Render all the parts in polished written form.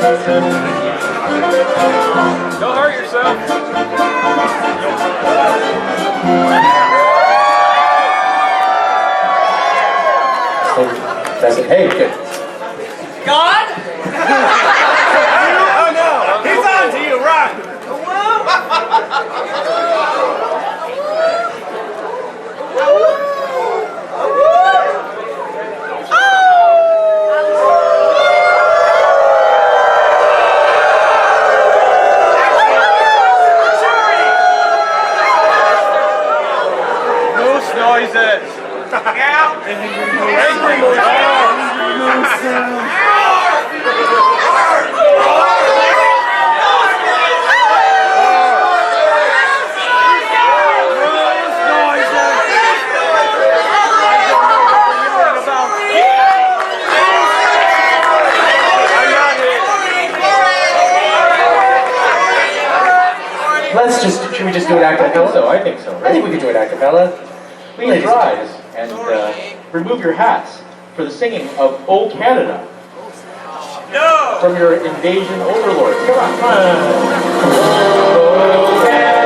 Don't hurt yourself. That's it. Hey, good. God? Oh no, he's on to you, right? Moose noises. Angry moose. Should we just do it a cappella? I think so. I think we could do it a cappella. Please rise and remove your hats for the singing of "O Canada." No! From your invasion overlords. Come on, come on. O Canada.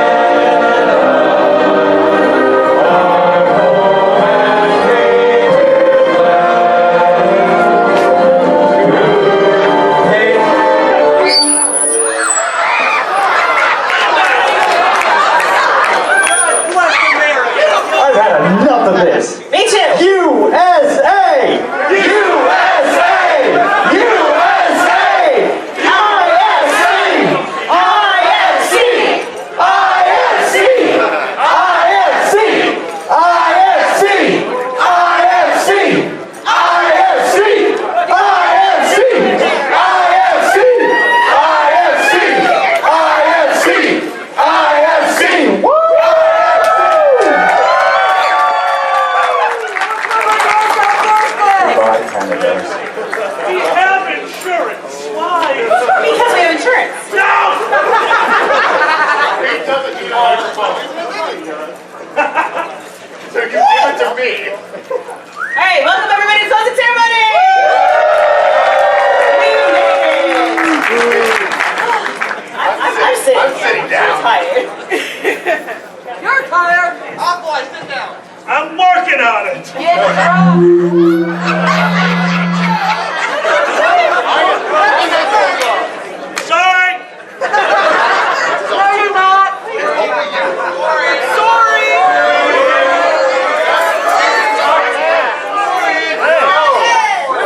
Me too! USA! USA! USA! IFC! IFC! IFC! IFC! IFC! IFC! IFC! IFC! IFC! IFC! Woo! We have insurance. Why? Because we have insurance. No! He doesn't need all your phone. So you give it to me. Alright, welcome everybody to Closing Ceremonies! I'm sitting down. I'm tired. You're tired. Oh boy, sit down. I'm working on it. Sorry. No, you're not. Sorry.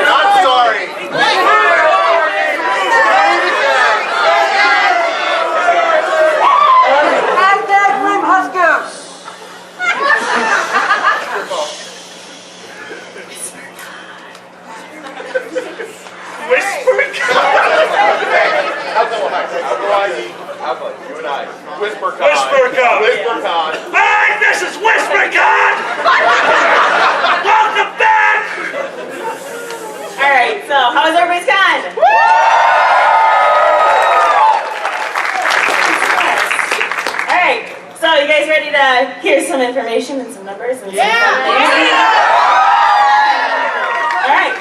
Not sorry. Hashtag Grim Huskers. Whisper. How about you and I? WhisperCon. WhisperCon. WhisperCon. Hey, this is WhisperCon. Welcome back. Alright, so how was everybody's con? Alright, so you guys ready to hear some information and some numbers and some fun things? Alright.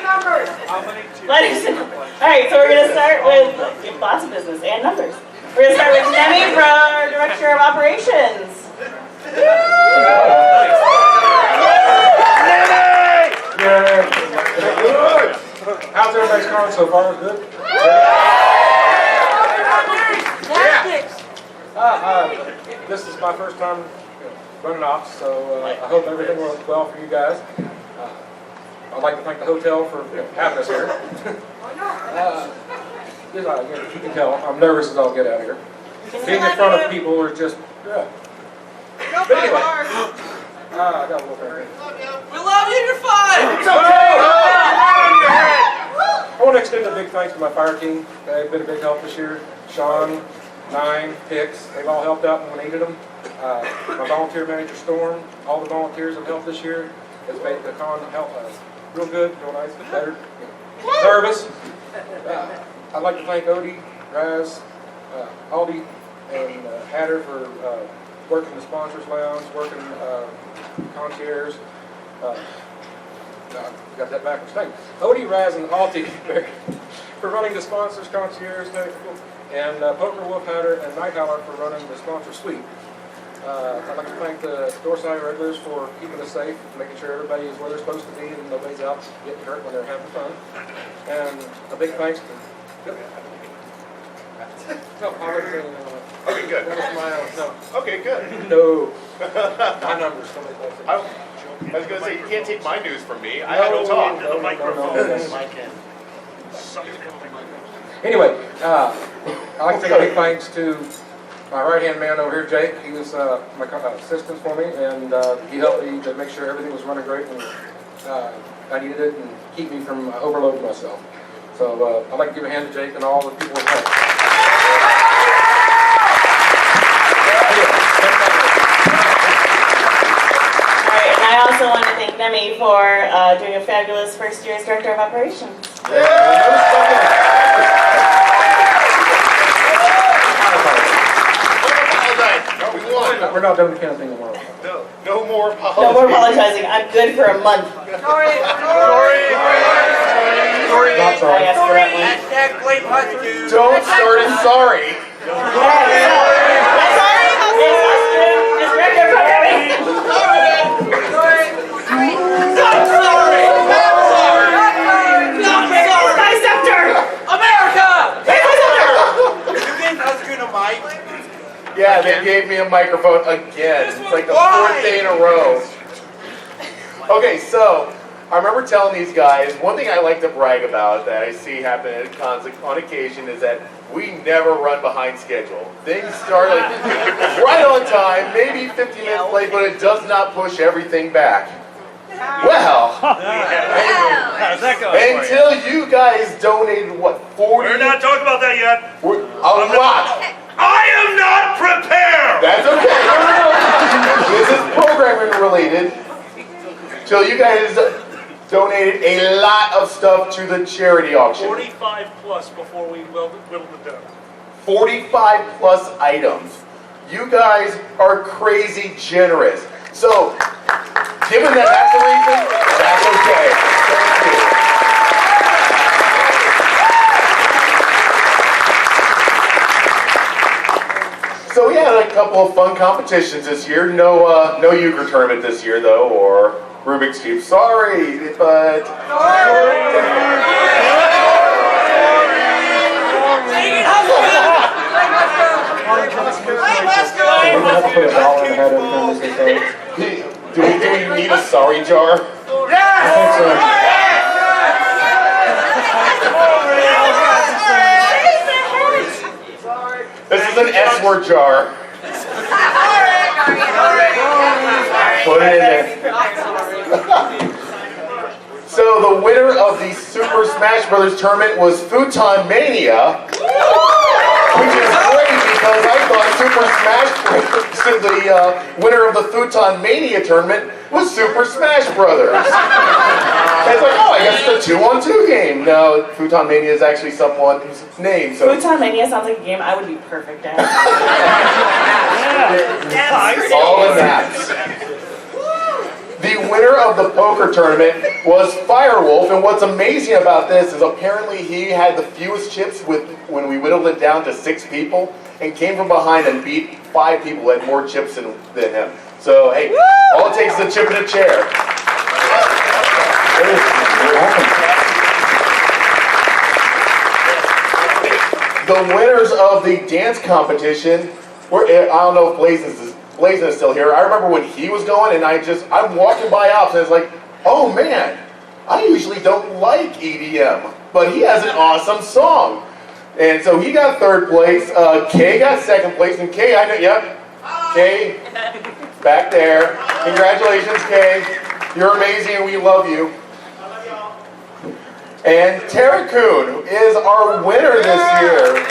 Letters and numbers. Alright, so we're going to start with lots of business and numbers. We're going to start with Demi for our Director of Operations. How's everybody's con so far? Good? This is my first time running off, so I hope everything works well for you guys. I'd like to thank the hotel for having us here. You can tell I'm nervous as I'll get out of here. Being in front of people is just, yeah. But anyway, I got a little bit. We love you, you're fine! It's okay! I want to extend a big thanks to my fire team. They've been a big help this year. Sean, Nine, Hicks, they've all helped out when we needed them. My volunteer manager, Storm, all the volunteers have helped this year. It's made the con help real good, real nice, better. Nervous. I'd like to thank Odie, Raz, Aldi, and Hatter for working the sponsors lounge, working concierge. Got that backwards. Thank you. Odie, Raz, and Aldi for running the sponsors concierge technical, and Poker Wolfhouder and Night Howler for running the sponsor suite. I'd like to thank the Doorside regulars for keeping us safe, making sure everybody is where they're supposed to be and nobody's out getting hurt when they're having fun. And a big thanks to... No, I'll let you Okay, good. no. Okay, good. No. My numbers. Somebody else. I was going to say, you can't take my news from me. I don't talk. The microphone. no. Anyway, I'd like to say a big thanks to my right-hand man over here, Jake. He was my assistant for me, and he helped me to make sure everything was running great when I needed it and keep me from overloading myself. So I'd like to give a hand to Jake and all the people involved. I also want to thank Nemi for doing a fabulous first year as Director of Operations. No, we won. We're not doing the kind of thing tomorrow. No more apologies. No more apologizing. I'm good for a month. Sorry. Not sorry. I asked for that one. Don't start it sorry. I'm sorry. It's Director of Programming. My scepter. Yeah, they gave me a microphone again. It's like the fourth day in a row. Okay, so I remember telling these guys, one thing I like to brag about that I see happen at cons on occasion is that we never run behind schedule. Things start like right on time, maybe 15 minutes late, but it does not push everything back. Well, How's that going for you? until you guys donated, what, 40? We're not talking about that yet. A lot. I am not prepared! That's okay. This is programming related. So you guys donated a lot of stuff to the charity auction. 45 plus before we whittled it down. 45 plus items. You guys are crazy generous. So, given that that's the reason, that's okay. Thank you. So we had a couple of fun competitions this year. No euchre tournament this year though, or Rubik's Cube. Sorry, but... Do we need a sorry jar? This is an S-word jar. Put it in there. So the winner of the Super Smash Brothers tournament was Futon Mania, which is great because I thought Super Smash Brothers, the winner of the Futon Mania tournament was Super Smash Brothers. And it's like, oh, I guess it's a 2-on-2 game. No, Futon Mania is actually someone's name. So Futon Mania sounds like a game I would be perfect at. all the maps. The winner of the poker tournament was Firewolf, and what's amazing about this is apparently he had the fewest chips when we whittled it down to 6 people, and came from behind and beat 5 people who had more chips than him. So, hey, all it takes is a chip and a chair. The winners of the dance competition were, I don't know if Blazin is still here. I remember when he was going, and I'm walking by Ops, and it's like, oh man, I usually don't like EDM, but he has an awesome song. And so he got 3rd place, Kay got 2nd place, and Kay, I know, yep, Kay, back there. Congratulations, Kay. You're amazing, and we love you. And Tara Kuhn is our winner this year.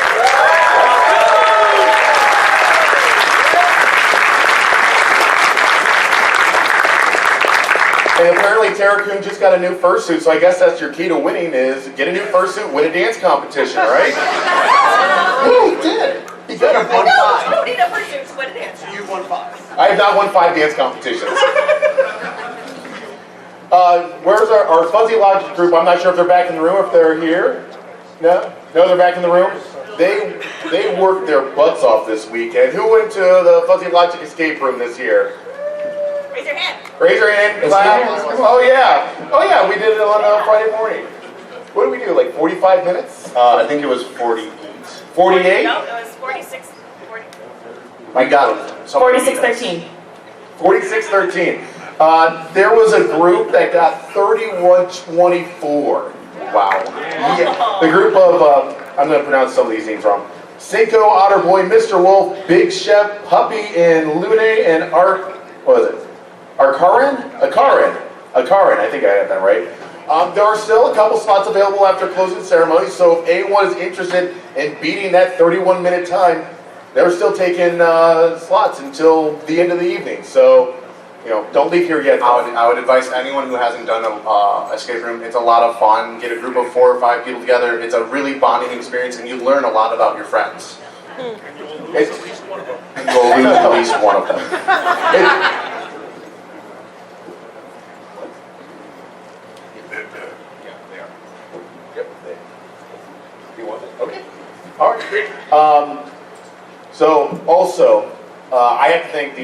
And apparently Tara Kuhn just got a new fursuit, so I guess that's your key to winning is get a new fursuit, win a dance competition, right? Oh, he did. He got a 1-5. You don't need a pursuit to win a dance. You won 5. I have not won 5 dance competitions. Where's our Fuzzy Logic group? I'm not sure if they're back in the room, if they're here. No, they're back in the room. They worked their butts off this weekend. Who went to the Fuzzy Logic escape room this year? Raise your hand. Raise your hand. Clap. Oh yeah, we did it on Friday morning. What did we do? Like 45 minutes? I think it was 48. 48? No, it was 46. 40. I got it. 4613. 46-13. There was a group that got 31-24. Wow. Yeah. The group of, I'm going to pronounce some of these names wrong. Cinco, Otterboy, Mr. Wolf, Big Chef, Puppy, and Lune, and what was it? Akarin, I think I got that right. There are still a couple spots available after closing ceremonies, so if anyone is interested in beating that 31-minute time, they're still taking slots until the end of the evening. So, don't leave here yet. I would advise anyone who hasn't done a escape room. It's a lot of fun. Get a group of 4 or 5 people together. It's a really bonding experience, and you learn a lot about your friends. And you'll lose at least one of them. You'll lose at least one of them. Okay. All right. So also, I have to thank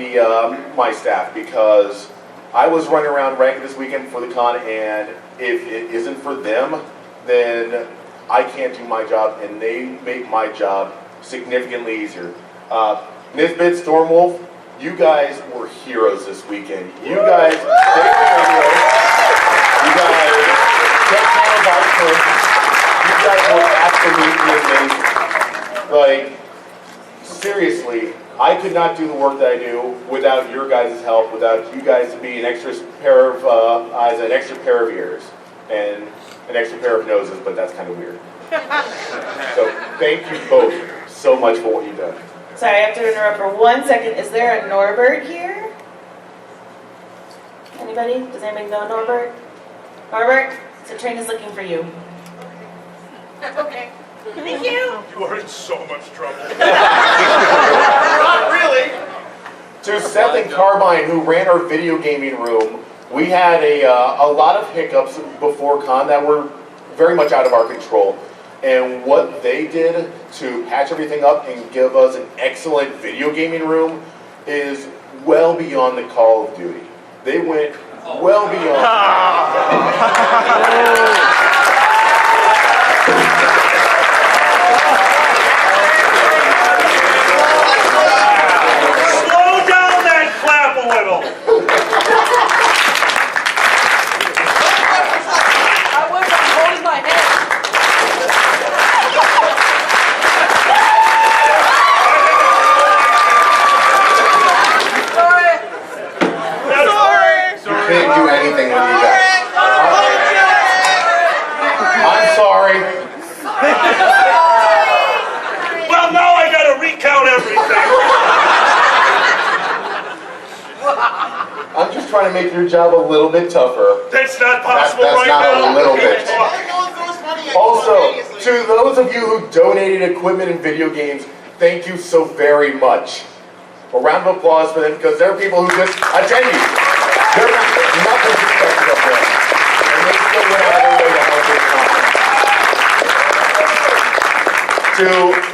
my staff because I was running around ranking this weekend for the con, and if it isn't for them, then I can't do my job, and they make my job significantly easier. Nisbet, Stormwolf, you guys were heroes this weekend. You guys, you guys kept telling about it. You guys were absolutely amazing. Like, seriously, I could not do the work that I do without your guys' help, without you guys being an extra pair of eyes, an extra pair of ears, and an extra pair of noses, but that's kind of weird. So thank you both so much for what you've done. Sorry, I have to interrupt for 1 second. Is there a Norbert here? Anybody? Does anybody know Norbert? Norbert, the train is looking for you. Okay. Thank you. You are in so much trouble. Not really. To Seth and Carbine, who ran our video gaming room, we had a lot of hiccups before con that were very much out of our control. And what they did to patch everything up and give us an excellent video gaming room is well beyond the Call of Duty. They went well beyond. Slow down that clap a little. I wasn't holding my head. Can't do anything with you guys. I'm sorry. Well, now I gotta recount everything. I'm just trying to make your job a little bit tougher. That's not possible That's right not now. a little bit. Also, to those of you who donated equipment and video games, thank you so very much. A round of applause for them, because there are people who just attend you. They're not disrespected up there. And they still went out of their way to help this conference.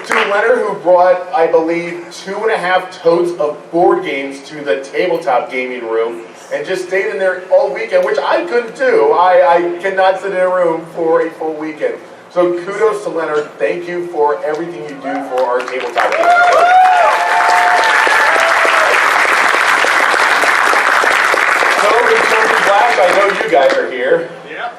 To Leonard, who brought, I believe, 2.5 totes of board games to the tabletop gaming room and just stayed in there all weekend, which I couldn't do. I cannot sit in a room for a full weekend. So kudos to Leonard. Thank you for everything you do for our tabletop gaming room. So, Return to Flash, I know you guys are here. Yeah.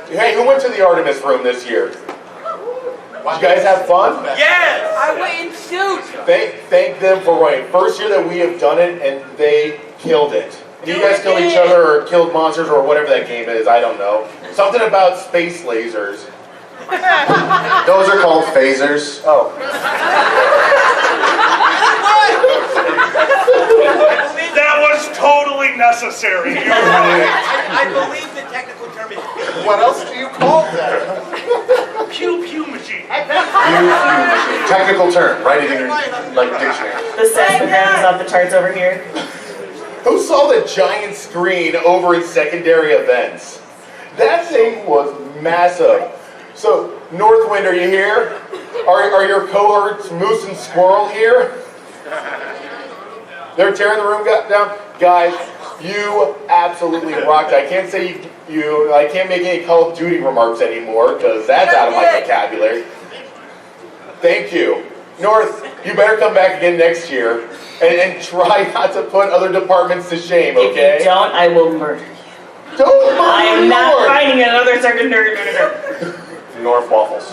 Hey, who went to the Artemis room this year? Did you guys have fun? Yes! I went in suit. Thank them for running. First year that we have done it, and they killed it. And you guys killed each other or killed monsters or whatever that game is, I don't know. Something about space lasers. Those are called phasers. Oh. That was totally necessary. You're right. I believe the technical term is What else do you call that? Pew pew machine. Technical term. Write it in your dictionary. The seismogram is off the charts over here. Who saw the giant screen over in secondary events? That thing was massive. So, Northwind, are you here? Are your cohorts Moose and Squirrel here? They're tearing the room down. Guys, you absolutely rocked. I can't say I can't make any Call of Duty remarks anymore because that's out of my vocabulary. Thank you. North, you better come back again next year and try not to put other departments to shame, okay? If you don't, I will murder you. Don't murder I am not North. finding another circuit nerd. North waffles.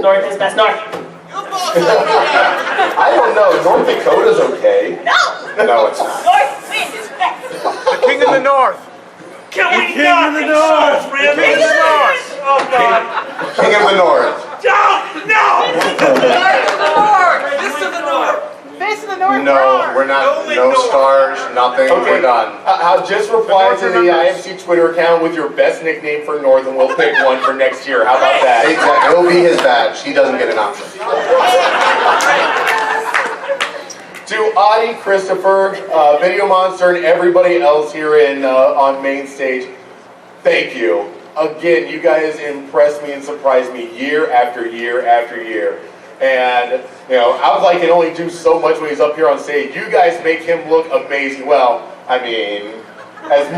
North is best. North. I don't know. North Dakota's okay. No! No, it's not. North wind is best. The king of the north. Can we not insult Randall? King of the north. Oh, God. King of the north. Don't! No! Fist of the north. Face of the North. No, we're not. No stars, nothing. We're done. I'll just reply to the IFC Twitter account with your best nickname for North, and we'll pick one for next year. How about that? Exactly. It'll be his badge. He doesn't get an option. To Audie, Christopher, Video Monster, and everybody else here on main stage, thank you. Again, you guys impress me and surprise me year after year after year. And, Outlight can only do so much when he's up here on stage. You guys make him look amazing. Well, I mean, as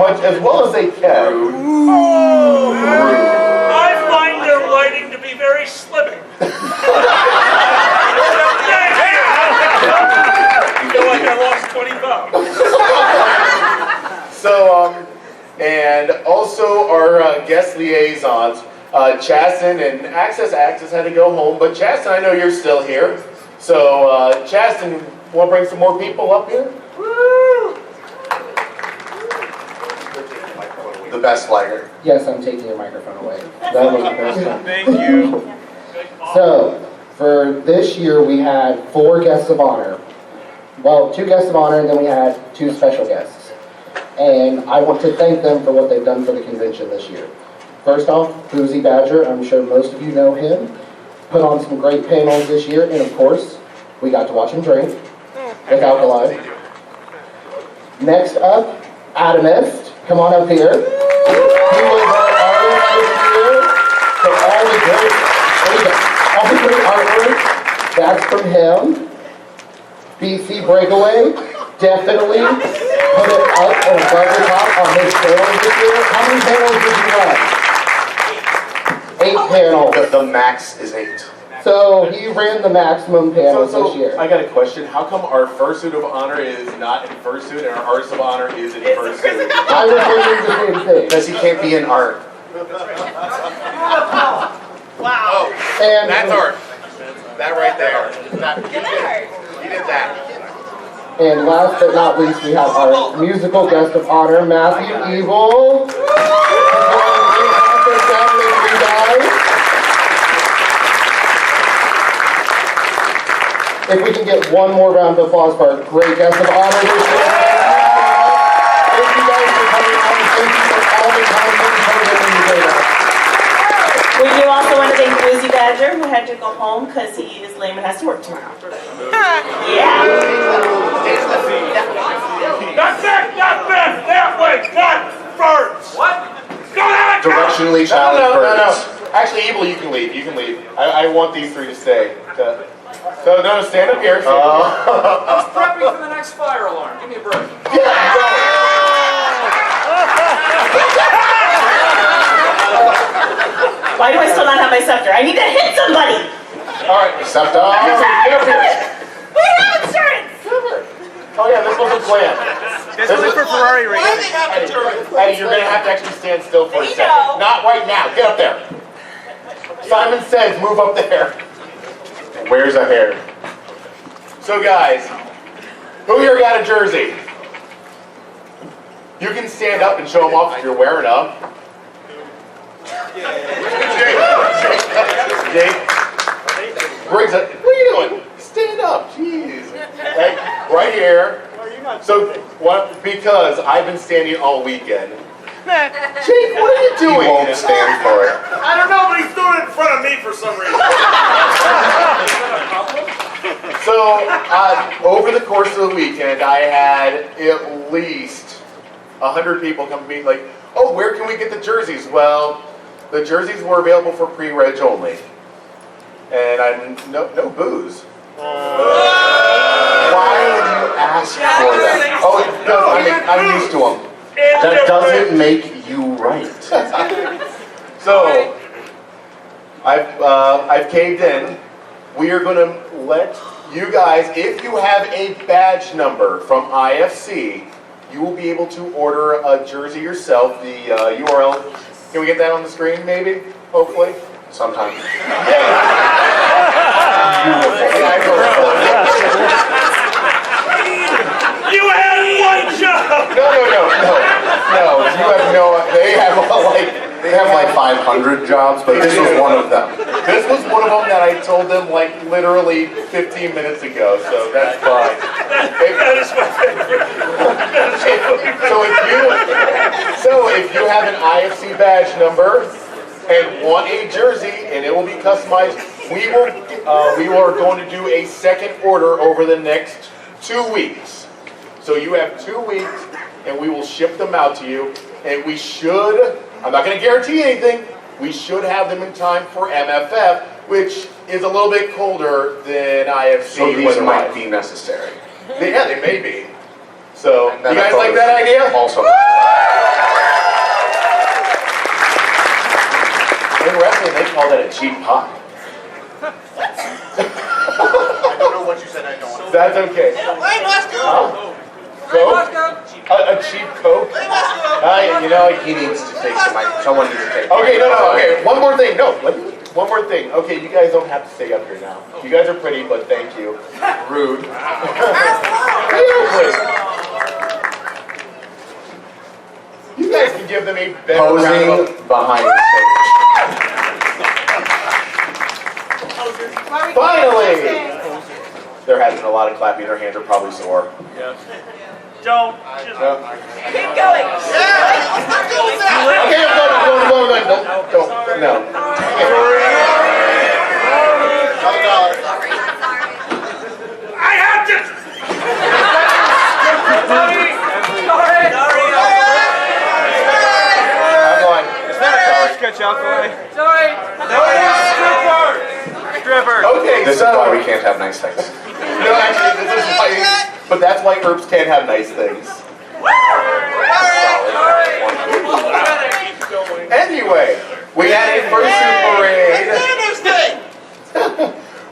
well as they can. I find their lighting to be very slimming. I feel like I lost 20 pounds. So, and also our guest liaisons, Chasten and Access had to go home, but Chasten, I know you're still here. So, Chasten, want to bring some more people up here? Woo! The best flagger. Yes, I'm taking your microphone away. That was the best one. Thank you. So, for this year, we had 4 guests of honor. Well, 2 guests of honor, and then we had 2 special guests. And I want to thank them for what they've done for the convention this year. First off, Boozy Badger, I'm sure most of you know him. Put on some great panels this year, and of course, we got to watch him drink with alkali. Next up, Adamist, come on up here. He was our artist this year, so all the great artwork, that's from him. BC Breakaway, definitely put it up and above the top on his panels this year. How many panels did you run? 8 panels. The max is 8. So he ran the maximum panels So this year. I got a question. How come our fursuit of honor is not in fursuit and our artist of honor is in fursuit? I was wondering the same thing. Because he can't be in art. Wow. And That's art. That right there. You did that. And last but not least, we have our musical guest of honor, Matthew Evil. If we can get one more round of applause for our great guest of honor this year. Thank you guys for coming on. Thank you for all the time that you put in the day. We do also want to thank Boozy Badger, who had to go home because he is lame and has to work tomorrow. Yeah. Not that way, not birds. What? Go that way. Directionally challenged No. birds. Actually, Evil, you can leave. You can leave. I want these 3 to stay. So, no, stand up here. I was prepping for the next fire alarm. Give me a break. Why do I still not have my scepter? I need to hit somebody. All right, Except get up here. We have insurance. Oh yeah, this was a plan. This was for Ferrari Why do they have insurance? Eddie, you're gonna have to actually stand still for a We second. know. Not right now. Get up there. Simon says, move up there. Where's a hair? So guys, who here got a jersey? You can stand up and show them off if you're wearing them. Jake. Briggs, what are you doing? Stand up, jeez. Right here. So, what? Because I've been standing all weekend. Jake, what are you He doing? won't stand for it. I don't know, but he's doing it in front of me for some reason. So, over the course of the weekend, I had at least 100 people come to me like, oh, where can we get the jerseys? Well, the jerseys were available for pre-reg only. And no booze. Why would you ask for that? Oh, I'm used to them. That doesn't make you right. So, I've caved in. We are going to let you guys, if you have a badge number from IFC, you will be able to order a jersey yourself. The URL, can we get that on the screen maybe? Hopefully? Sometimes. You had one job! No. They have like 500 jobs, but this was one of them. This was one of them that I told them like literally 15 minutes ago, so that's fine. That is my favorite. So if you have an IFC badge number and want a jersey and it will be customized, we are going to do a second order over the next 2 weeks. So you have 2 weeks and we will ship them out to you, and we should, I'm not going to guarantee anything, we should have them in time for MFF, which is a little bit colder than IFC. So these might be necessary. Yeah, they may be. So, you And guys like that idea? Also. In wrestling, they call that a cheap pop. I don't know what you said. I don't want to. That's okay. Hey, Moscow! Huh? Coke? A cheap Coke? He needs to take someone needs to take. Okay, okay. One more thing. One more thing. Okay, you guys don't have to stay up here now. You guys are pretty, but thank you. Rude. You guys can give them a better round Posing of behind the stage. Finally! They're having a lot of clapping. Their hands are probably sore. Don't. Keep going. Okay, I'm going. Don't. No. I have to. I'm going. Okay, This is why we can't have nice things. No, actually, this is why. But that's why herbs can't have nice things. Anyway, we had a fursuit parade.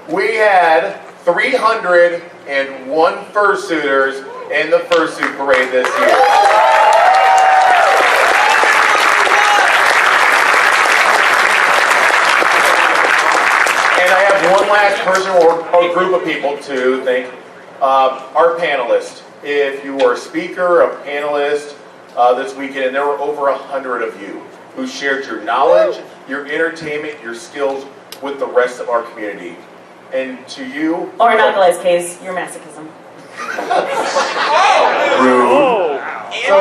We had 301 fursuiters in the fursuit parade this year. And I have one last person or group of people to thank. Our panelists. If you are a speaker, a panelist this weekend, and there were over 100 of you who shared your knowledge, your entertainment, your skills with the rest of our community. And to you... Or in Nikolai's case, your masochism. Rude. So,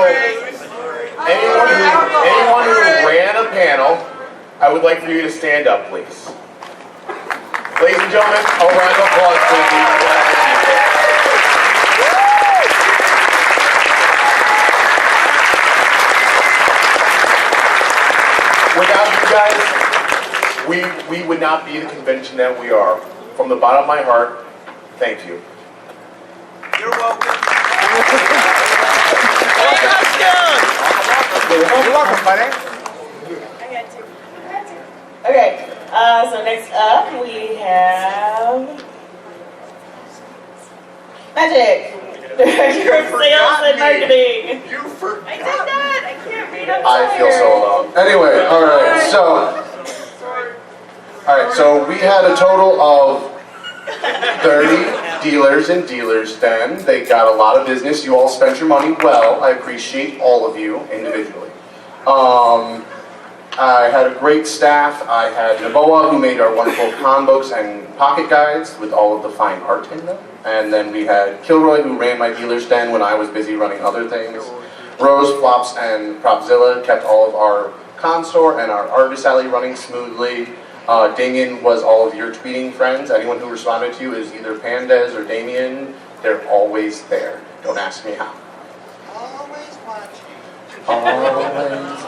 anyone who ran a panel, I would like for you to stand up, please. Ladies and gentlemen, a round of applause for these wonderful people. Without you guys, we would not be the convention that we are. From the bottom of my heart, thank you. You're welcome. You're welcome, buddy. Okay, so next up we have Magic, Director of Sales and Marketing. You forgot. I did that. I can't read. I'm I feel so alone. Anyway, all right, so we had a total of 30 dealers and dealers then. They got a lot of business. You all spent your money well. I appreciate all of you individually. I had a great staff. I had Naboa, who made our wonderful con books and pocket guides with all of the fine art in them. And then we had Kilroy, who ran my dealer's den when I was busy running other things. Rose, Flops, and Propzilla kept all of our con store and our Argus Alley running smoothly. Damien was all of your tweeting friends. Anyone who responded to you is either Pandez or Damien. They're always there. Don't ask me how. Always watching. Always.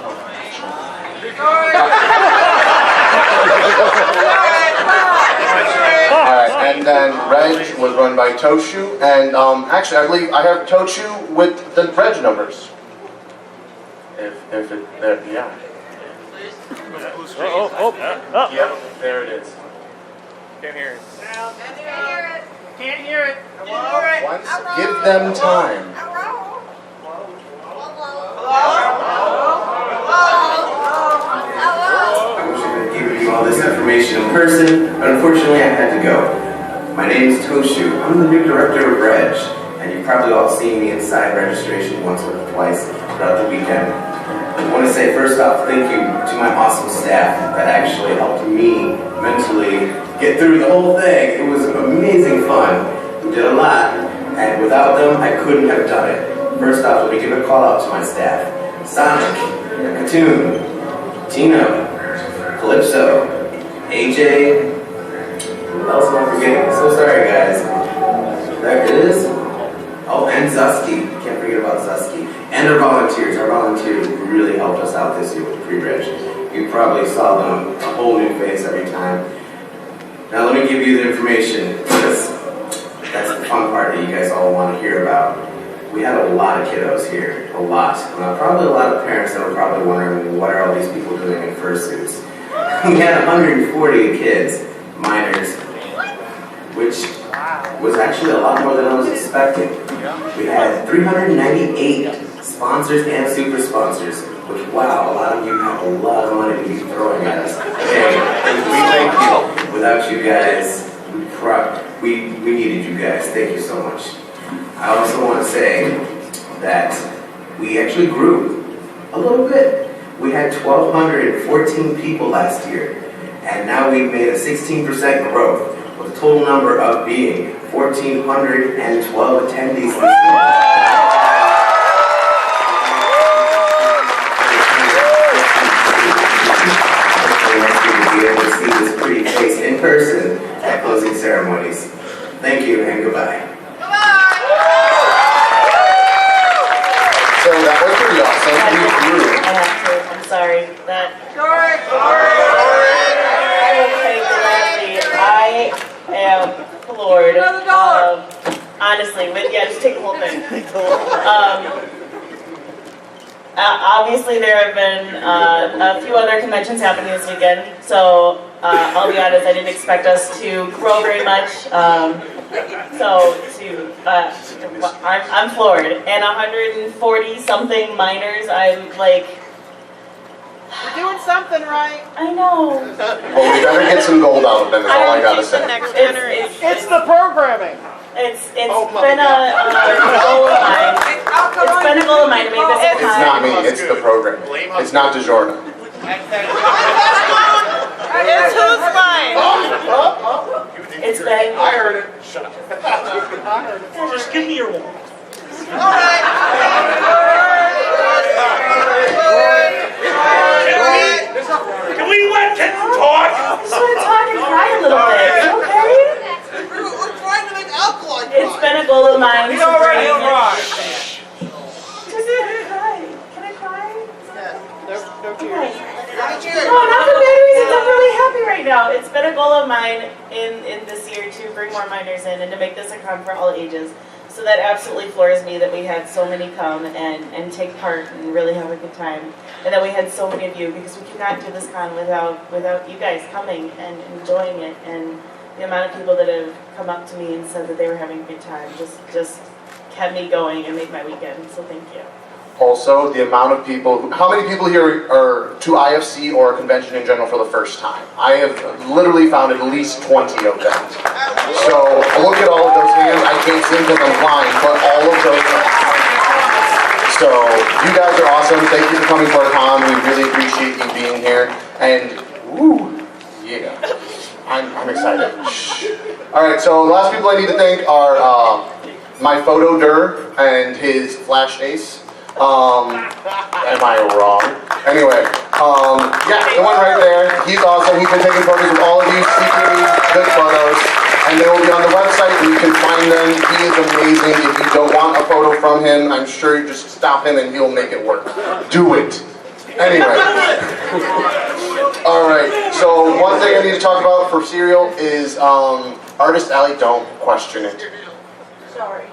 Alright, and then Reg was run by Toshu, and actually I believe I have Toshu with the Reg numbers. If it, yeah. Yep, there it is. Can't hear it. Can't hear it. Once, give them time. I wish I could give you all this information in person, but unfortunately I had to go. My name is Toshu. I'm the new director of Reg, and you've probably all seen me inside registration once or twice throughout the weekend. I want to say first off, thank you to my awesome staff that actually helped me mentally get through the whole thing. It was amazing fun. We did a lot, and without them, I couldn't have done it. First off, let me give a call out to my staff. Sonic, Katoon, Tino, Calypso, AJ, who else am I forgetting? So sorry guys. There it is. Oh, and Zusky. Can't forget about Zusky. And our volunteers. Our volunteers really helped us out this year with pre-reg. You probably saw them, a whole new face every time. Now let me give you the information, because that's the fun part that you guys all want to hear about. We had a lot of kiddos here, a lot. Probably a lot of parents that were probably wondering, what are all these people doing in fursuits? We had 140 kids, minors, which was actually a lot more than I was expecting. We had 398 sponsors and super sponsors, which, wow, a lot of you have a lot of money to be throwing at us. Thank you. Without you guys, we needed you guys. Thank you so much. I also want to say that we actually grew a little bit. We had 1,214 people last year, and now we've made a 16% growth, with a total number of being 1,412 attendees this year. Be able to see this pretty face in person at Closing Ceremonies. Thank you and goodbye. So that was pretty awesome. We grew. I'm sorry. That. Sorry. I am floored. Honestly, just take the whole thing. Obviously, there have been a few other conventions happening this weekend, so I'll be honest, I didn't expect us to grow very much. I'm floored. And 140 something minors, I'm like, We're doing something right. I know. Well, we better get some gold out of them, is all I gotta say. It's the programming. It's been a goal of mine. It's been a goal of mine to make this a It's not me, it's the program. It's not DiGiorno. It's who's mine? It's been. I heard it. Shut up. Just give me your one. Can we let kids talk? I just want to talk and cry a little bit. Okay? We're trying to make alcohol. It's been a goal of mine to bring. Just cry. Can I cry? No tears. No, not for bad reasons. I'm really happy right now. It's been a goal of mine in this year to bring more minors in and to make this a con for all ages. So that absolutely floors me that we had so many come and take part and really have a good time. And that we had so many of you, because we could not do this con without you guys coming and enjoying it. And the amount of people that have come up to me and said that they were having a good time just kept me going and made my weekend. So thank you. Also, the amount of people, how many people here are to IFC or a convention in general for the first time? I have literally found at least 20 of them. So look at all of those hands. I can't see them because I'm blind, but all of those. So you guys are awesome. Thank you for coming to our con. We really appreciate you being here. And woo, yeah, I'm excited. All right, so the last people I need to thank are my photo Dur and his flash ace. Am I wrong? Anyway, yeah, the one right there, he's awesome. He's been taking photos of all of you, secretly good photos, and they will be on the website and you can find them. He is amazing. If you don't want a photo from him, I'm sure you just stop him and he'll make it work. Do it. Anyway. Alright, so one thing I need to talk about for cereal is Artist Alley, don't question it. Sorry.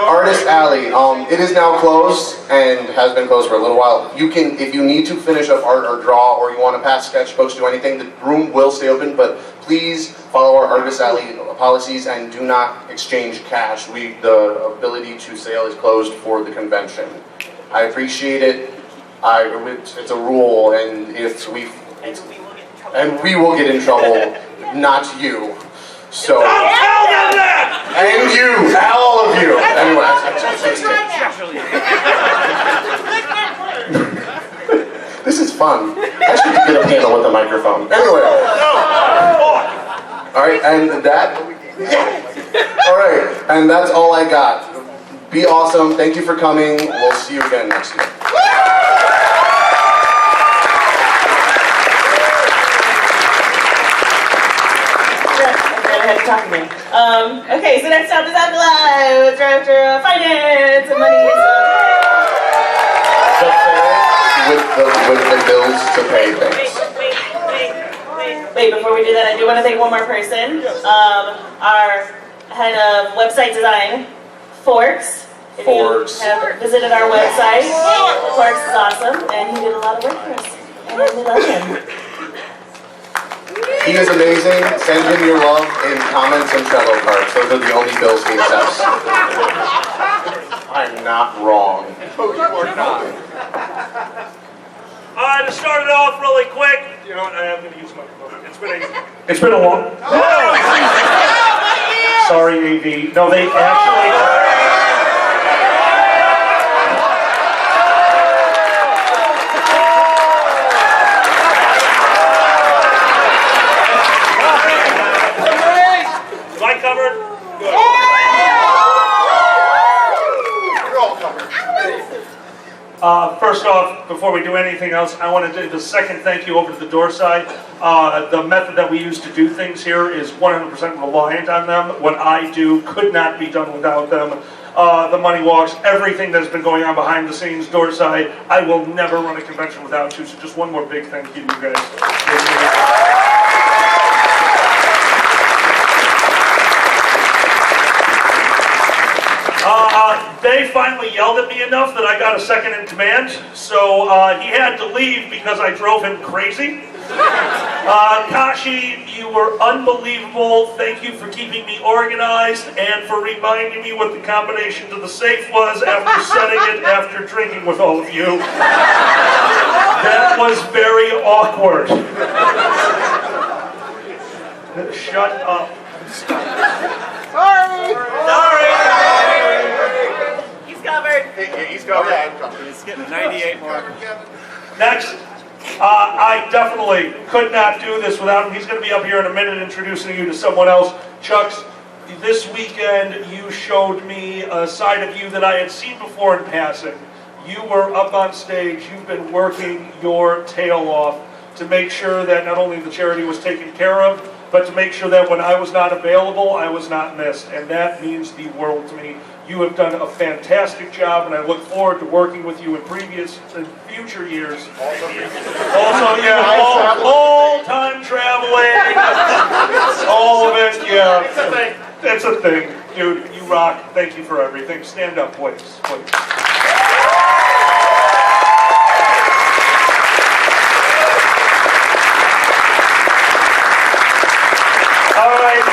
Artist Alley, it is now closed and has been closed for a little while. You can, if you need to finish up art or draw or you want to pass sketchbooks, do anything, the room will stay open, but please follow our Artist Alley policies and do not exchange cash. The ability to sale is closed for the convention. I appreciate it. It's a rule, and we will get in trouble, not you. So, and you, all of you. Anyway, this is fun. I should get a panel with a microphone. Anyway. All right, and that. All right, and that's all I got. Be awesome. Thank you for coming. We'll see you again next year. Okay, so next up is Abdullah, Director of Finance and Money. With the bills to pay things. Wait, before we do that, I do want to thank one more person. Our head of website design, Forks. If you have visited our website, Forks is awesome, and he did a lot of work for us. And we love him. He is amazing. Send him your love in comments and Trello cards. Those are the only bills he accepts. I'm not wrong. You are not. To start it off really quick, you know what, I am going to use my phone. It's been a long... Sorry, AV. No, they actually... Am I covered? Good. You're all covered. First off, before we do anything else, I want to do the second thank you over to the door side. The method that we use to do things here is 100% reliant on them. What I do could not be done without them. The money walks, everything that's been going on behind the scenes, door side. I will never run a convention without you, so just one more big thank you to you guys. They finally yelled at me enough that I got a second in command, so he had to leave because I drove him crazy. Kashi, you were unbelievable. Thank you for keeping me organized and for reminding me what the combination to the safe was after setting it after drinking with all of you. That was very awkward. Shut up. Sorry. He's covered. He's covered. He's getting 98 more. Next, I definitely could not do this without him. He's going to be up here in a minute introducing you to someone else. Chucks, this weekend you showed me a side of you that I had seen before in passing. You were up on stage. You've been working your tail off to make sure that not only the charity was taken care of, but to make sure that when I was not available, I was not missed. And that means the world to me. You have done a fantastic job, and I look forward to working with you in future years. Also, yeah, all time traveling, all of it, yeah. It's a thing. Dude, you rock. Thank you for everything. Stand up, please.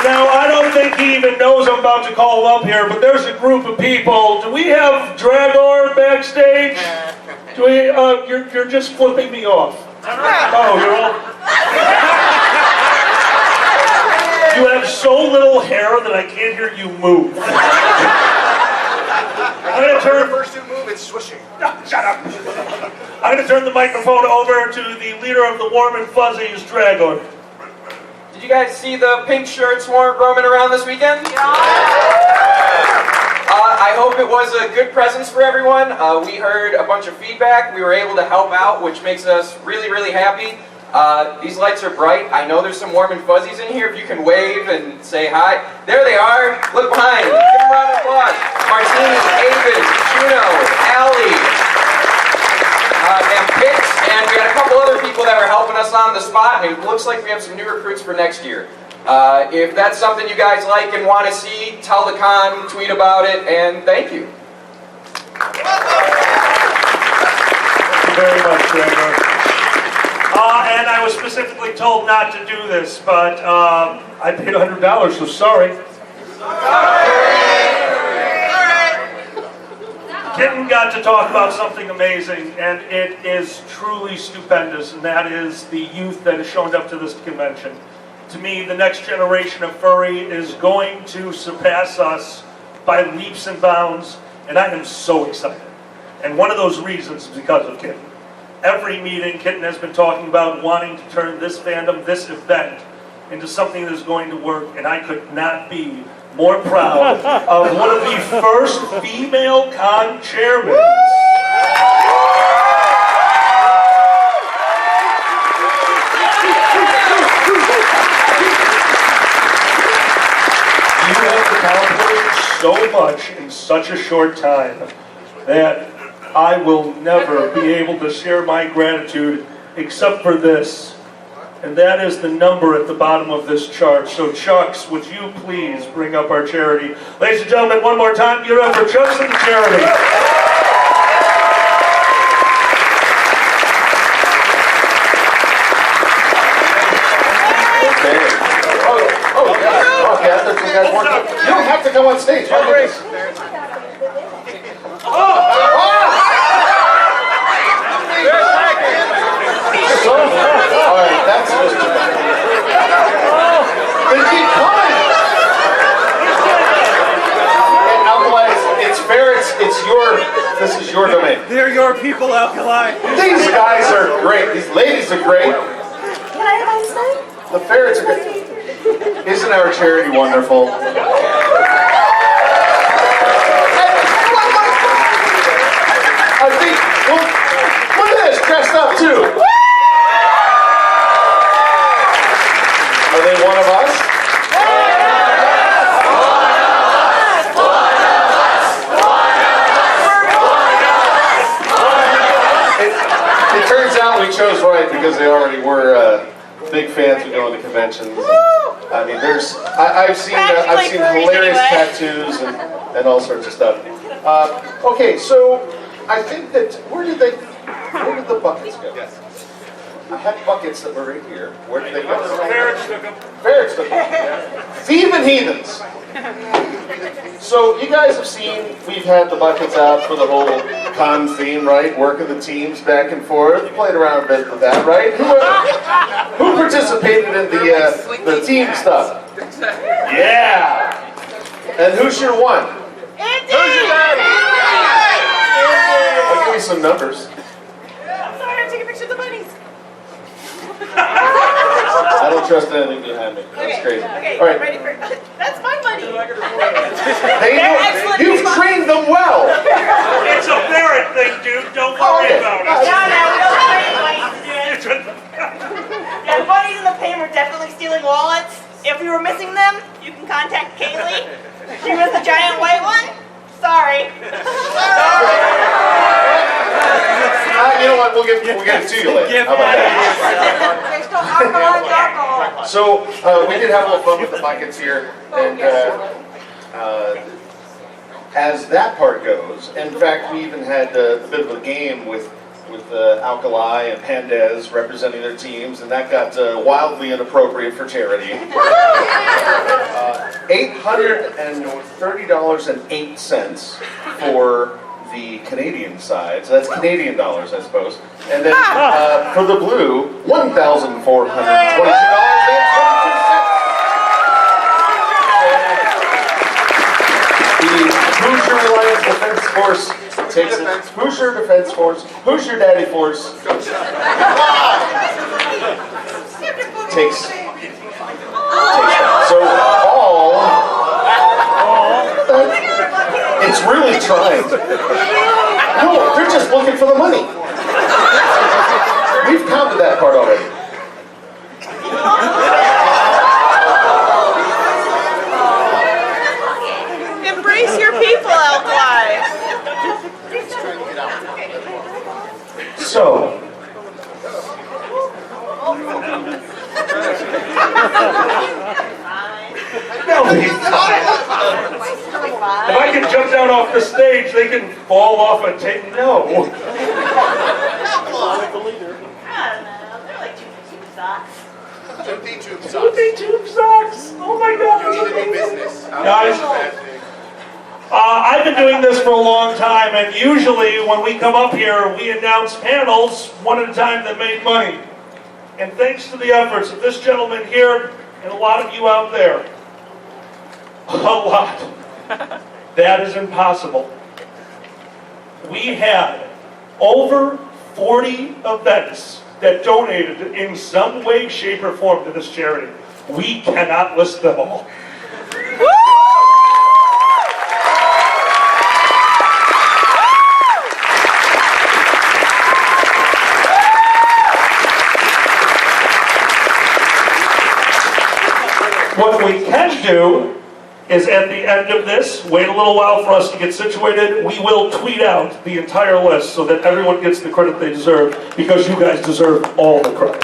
Now, I don't think he even knows I'm about to call him up here, but there's a group of people. Do we have Dragor backstage? Do we, you're just flipping me off. Oh, you're all... You have so little hair that I can't hear you move. I'm going to turn... First you move, it's swishing. Shut up. I'm going to turn the microphone over to the leader of the Warm and Fuzzies, Dragor. Did you guys see the pink shirts roaming around this weekend? Yeah. I hope it was a good presence for everyone. We heard a bunch of feedback. We were able to help out, which makes us really, really happy. These lights are bright. I know there's some warm and fuzzies in here. If you can wave and say hi. There they are. Look behind. Give them a round of applause. Martini, Aven, Juno, Allie, and Pix, and we had a couple other people that were helping us on the spot, and it looks like we have some new recruits for next year. If that's something you guys like and want to see, tell the con, tweet about it, and thank you. Thank you very much, Trevor. And I was specifically told not to do this, but I paid $100, so sorry. Kitten got to talk about something amazing, and it is truly stupendous, and that is the youth that has shown up to this convention. To me, the next generation of furry is going to surpass us by leaps and bounds, and I am so excited. And one of those reasons is because of Kitten. Every meeting, Kitten has been talking about wanting to turn this fandom, this event, into something that is going to work, and I could not be more proud of one of the first female con chairmen. You have accomplished so much in such a short time that I will never be able to share my gratitude except for this. And that is the number at the bottom of this chart. So Chucks, would you please bring up our charity? Ladies and gentlemen, one more time, give it up for Chucks and the charity. Okay, I thought you guys weren't. You don't have to come on stage. Alright, that's just they keep coming! And Alkali, it's fair, this is your domain. They're your people, Alkali. These guys are great, these ladies are great. Can I have ice cream? The ferrets are great. Isn't our charity wonderful? I think, well, look at this, dressed up too. Are they one of us? It turns out we chose right because they already were big fans of going to conventions. I mean, I've seen hilarious tattoos and all sorts of stuff. Okay, so I think that where did the buckets go? I had buckets that were right here. Where did they go? Ferrets took them. Ferrets took them. Thieving heathens. So you guys have seen we've had the buckets out for the whole con theme, right? Working the teams back and forth. Played around a bit with that, right? Who participated in the team stuff? Yeah. And who's your one? Who's your daddy? I'll give you some numbers. I'm sorry, I'm taking pictures of the bunnies. I don't trust anything behind me. That's crazy. Okay, all right. ready for that's my money. You've trained them well. It's a ferret thing, dude. Don't worry about it. No, we don't have any bunnies to do it. Yeah, the bunnies in the pen were definitely stealing wallets. If you were missing them, you can contact Kaylee. She was the giant white one. Sorry. You know what? We'll get it to you later. How about that? So we did have a little fun with the buckets here, and as that part goes, in fact, we even had a bit of a game with Alkali and Pandez representing their teams, and that got wildly inappropriate for charity. $830.08 for the Canadian side, so that's Canadian dollars, I suppose. And then for the blue, $1,422.22. The Hoosier Alliance Defense Force takes it. Hoosier Defense Force, Hoosier Daddy Force takes. So all. It's really trying. No, they're just looking for the money. We've counted that part already. Embrace your people, Elfwise. So, if I can jump down off the stage, they can fall off a tape. No. I don't know. They're like tube socks. Tube socks. Oh my God. Guys, I've been doing this for a long time, and usually when we come up here, we announce panels one at a time that made money. And thanks to the efforts of this gentleman here and a lot of you out there, a lot, that is impossible. We had over 40 events that donated in some way, shape, or form to this charity. We cannot list them all. What we can do is at the end of this, wait a little while for us to get situated, we will tweet out the entire list so that everyone gets the credit they deserve, because you guys deserve all the credit.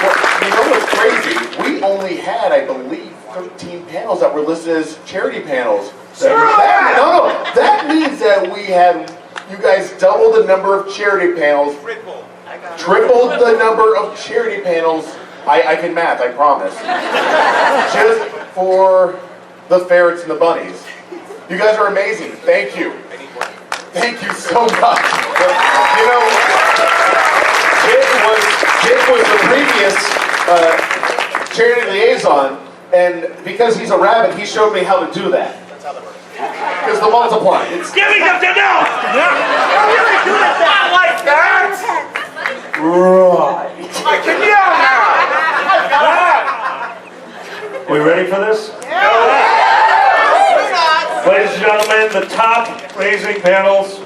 Well, you know what's crazy? We only had, I believe, 13 panels that were listed as charity panels. That means that we had, you guys doubled the number of charity panels. Tripled the number of charity panels. I can math, I promise. Just for the ferrets and the bunnies. You guys are amazing. Thank you. Thank you so much. You know, Dick was the previous charity liaison, and because he's a rabbit, he showed me how to do that. Because the multiply. Give me something now! Not like that. Right. I can yell now. We ready for this? Ladies and gentlemen, the top raising panels.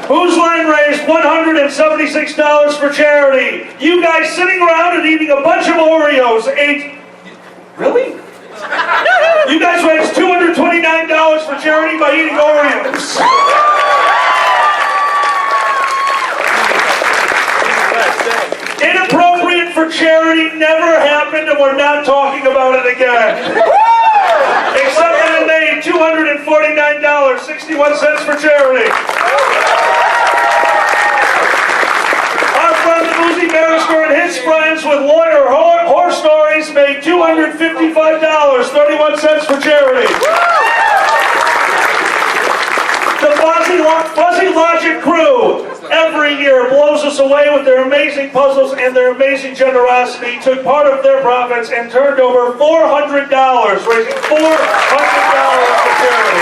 Whose line raised $176 for charity? You guys sitting around and eating a bunch of Oreos ate... Really? You guys raised $229 for charity by eating Oreos. Inappropriate for charity never happened, and we're not talking about it again. Except that it made $249.61 for charity. Our friend the Boozy Barrister and his friends with lawyer horror stories made $255.31 for charity. The Fuzzy Logic crew every year blows us away with their amazing puzzles and their amazing generosity, took part of their profits and turned over $400, raising $400 for charity.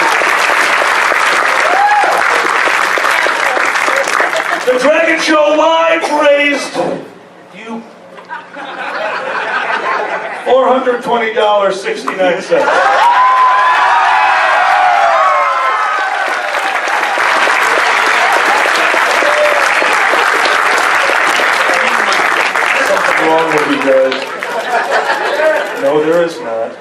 The Dragon Show Live raised $420.69. Wrong with you guys. No, there is not.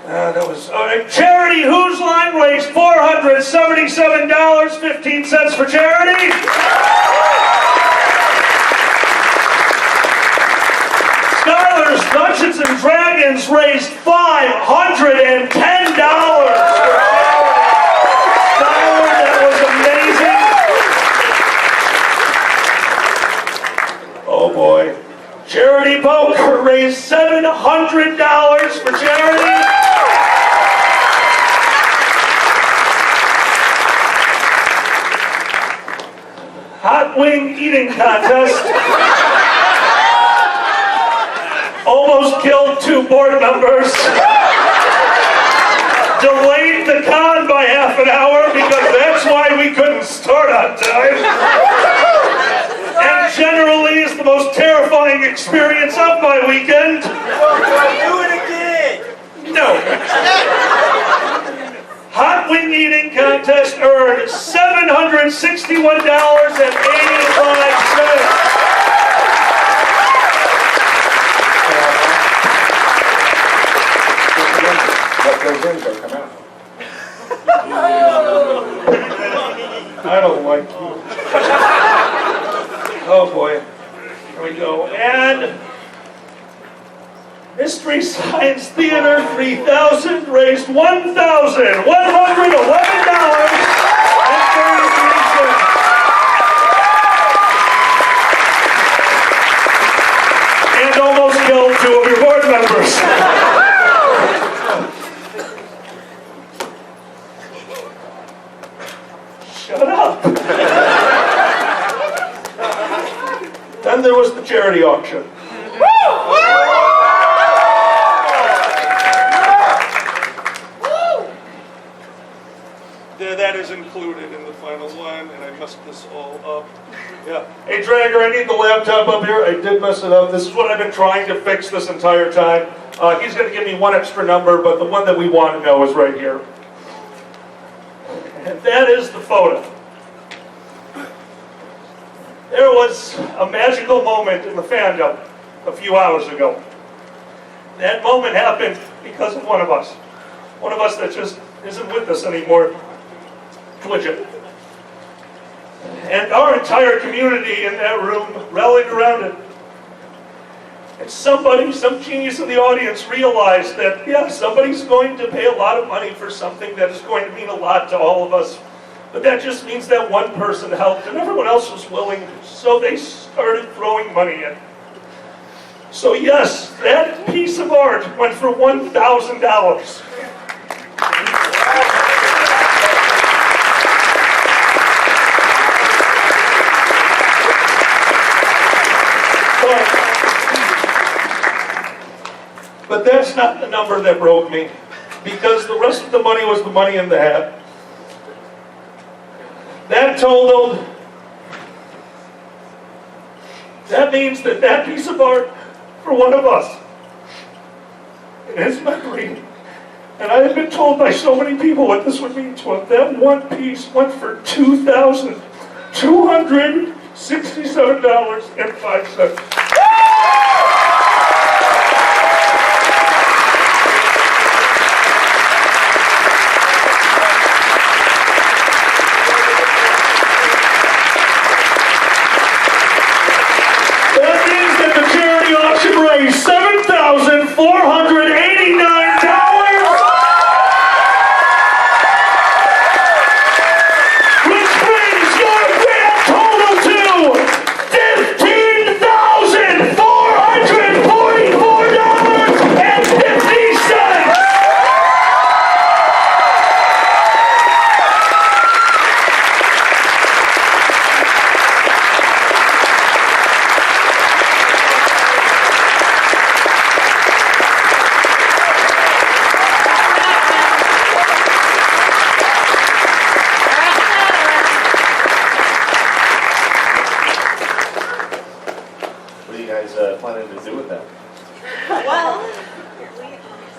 That was charity. Whose line raised $477.15 for charity? Skylar's Dungeons and Dragons raised $510 for charity. Skylar, that was amazing. Oh boy. Charity Poker raised $700 for charity. Hot wing eating contest. Almost killed 2 board members. Delayed the con by half an hour because that's why we couldn't start on time. And generally is the most terrifying experience of my weekend. Do it again. No. Hot wing eating contest earned $750 What goes in will come out. I don't like you. Oh boy. Here we go. And Mystery Science Theater 3000 raised $1,111.33. And almost killed 2 of your board members. Shut up. Then there was the charity auction. That is included in the final one, and I messed this all up. Yeah. Hey, Dragger, I need the laptop up here. I did mess it up. This is what I've been trying to fix this entire time. He's going to give me 1 extra number, but the one that we want to know is right here. And that is the photo. There was a magical moment in the fandom a few hours ago. That moment happened because of one of us. One of us that just isn't with us anymore. Twitchit. And our entire community in that room rallied around it. And somebody, some genius in the audience realized that, yeah, somebody's going to pay a lot of money for something that is going to mean a lot to all of us. But that just means that one person helped and everyone else was willing, so they started throwing money in. So yes, that piece of art went for $1,000. But that's not the number that broke me, because the rest of the money was the money in the hat. That totaled, that means that that piece of art for one of us, in his memory, and I have been told by so many people what this would mean to him, that one piece went for $2,267.05. planning to do with that? Well,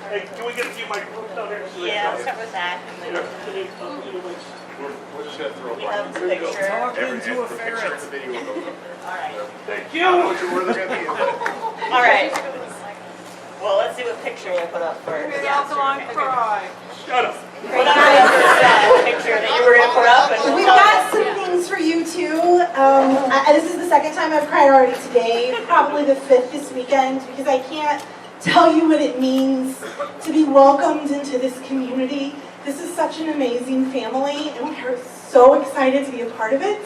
Hey, can we get a few microphones down here? yeah, I'll start with that. And then We're just gonna throw we have the picture. into a ferret. All right. Thank you. All right. Well, let's see what picture we'll put up first. Shut up. What number is that picture that you were going to put up? And We've got some things for you too. This is the second time I've cried already today, probably the fifth this weekend, because I can't tell you what it means to be welcomed into this community. This is such an amazing family, and we are so excited to be a part of it.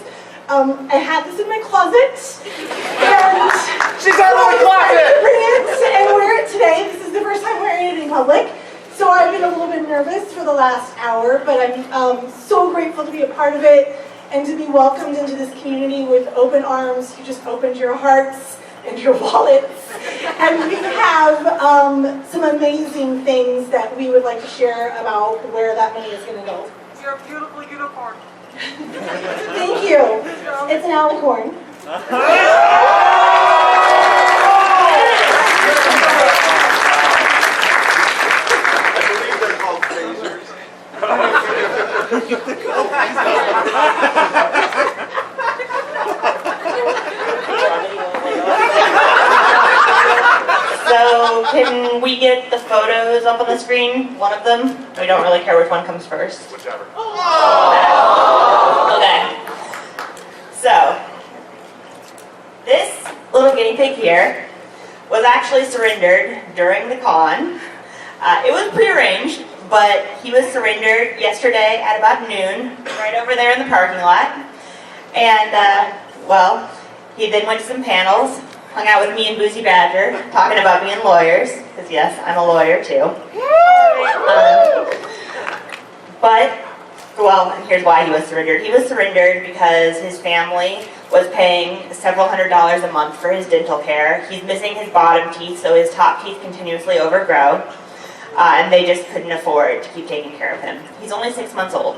I had this in my closet, and she's out of the closet. Bring it and wear it today. This is the first time wearing it in public. So I've been a little bit nervous for the last hour, but I'm so grateful to be a part of it and to be welcomed into this community with open arms. You just opened your hearts and your wallets. And we have some amazing things that we would like to share about where that money is going to go. You're a beautiful unicorn. Thank you. It's an alicorn. I believe they're called phasers. Can we get the photos up on the screen? One of them? We don't really care which one comes first. Whichever. Okay. So, this little guinea pig here was actually surrendered during the con. It was prearranged, but he was surrendered yesterday at about noon, right over there in the parking lot. And, well, he then went to some panels, hung out with me and Boozy Badger, talking about being lawyers, because yes, I'm a lawyer too. And here's why he was surrendered. He was surrendered because his family was paying several $100s a month for his dental care. He's missing his bottom teeth, so his top teeth continuously overgrow. And they just couldn't afford to keep taking care of him. He's only 6 months old.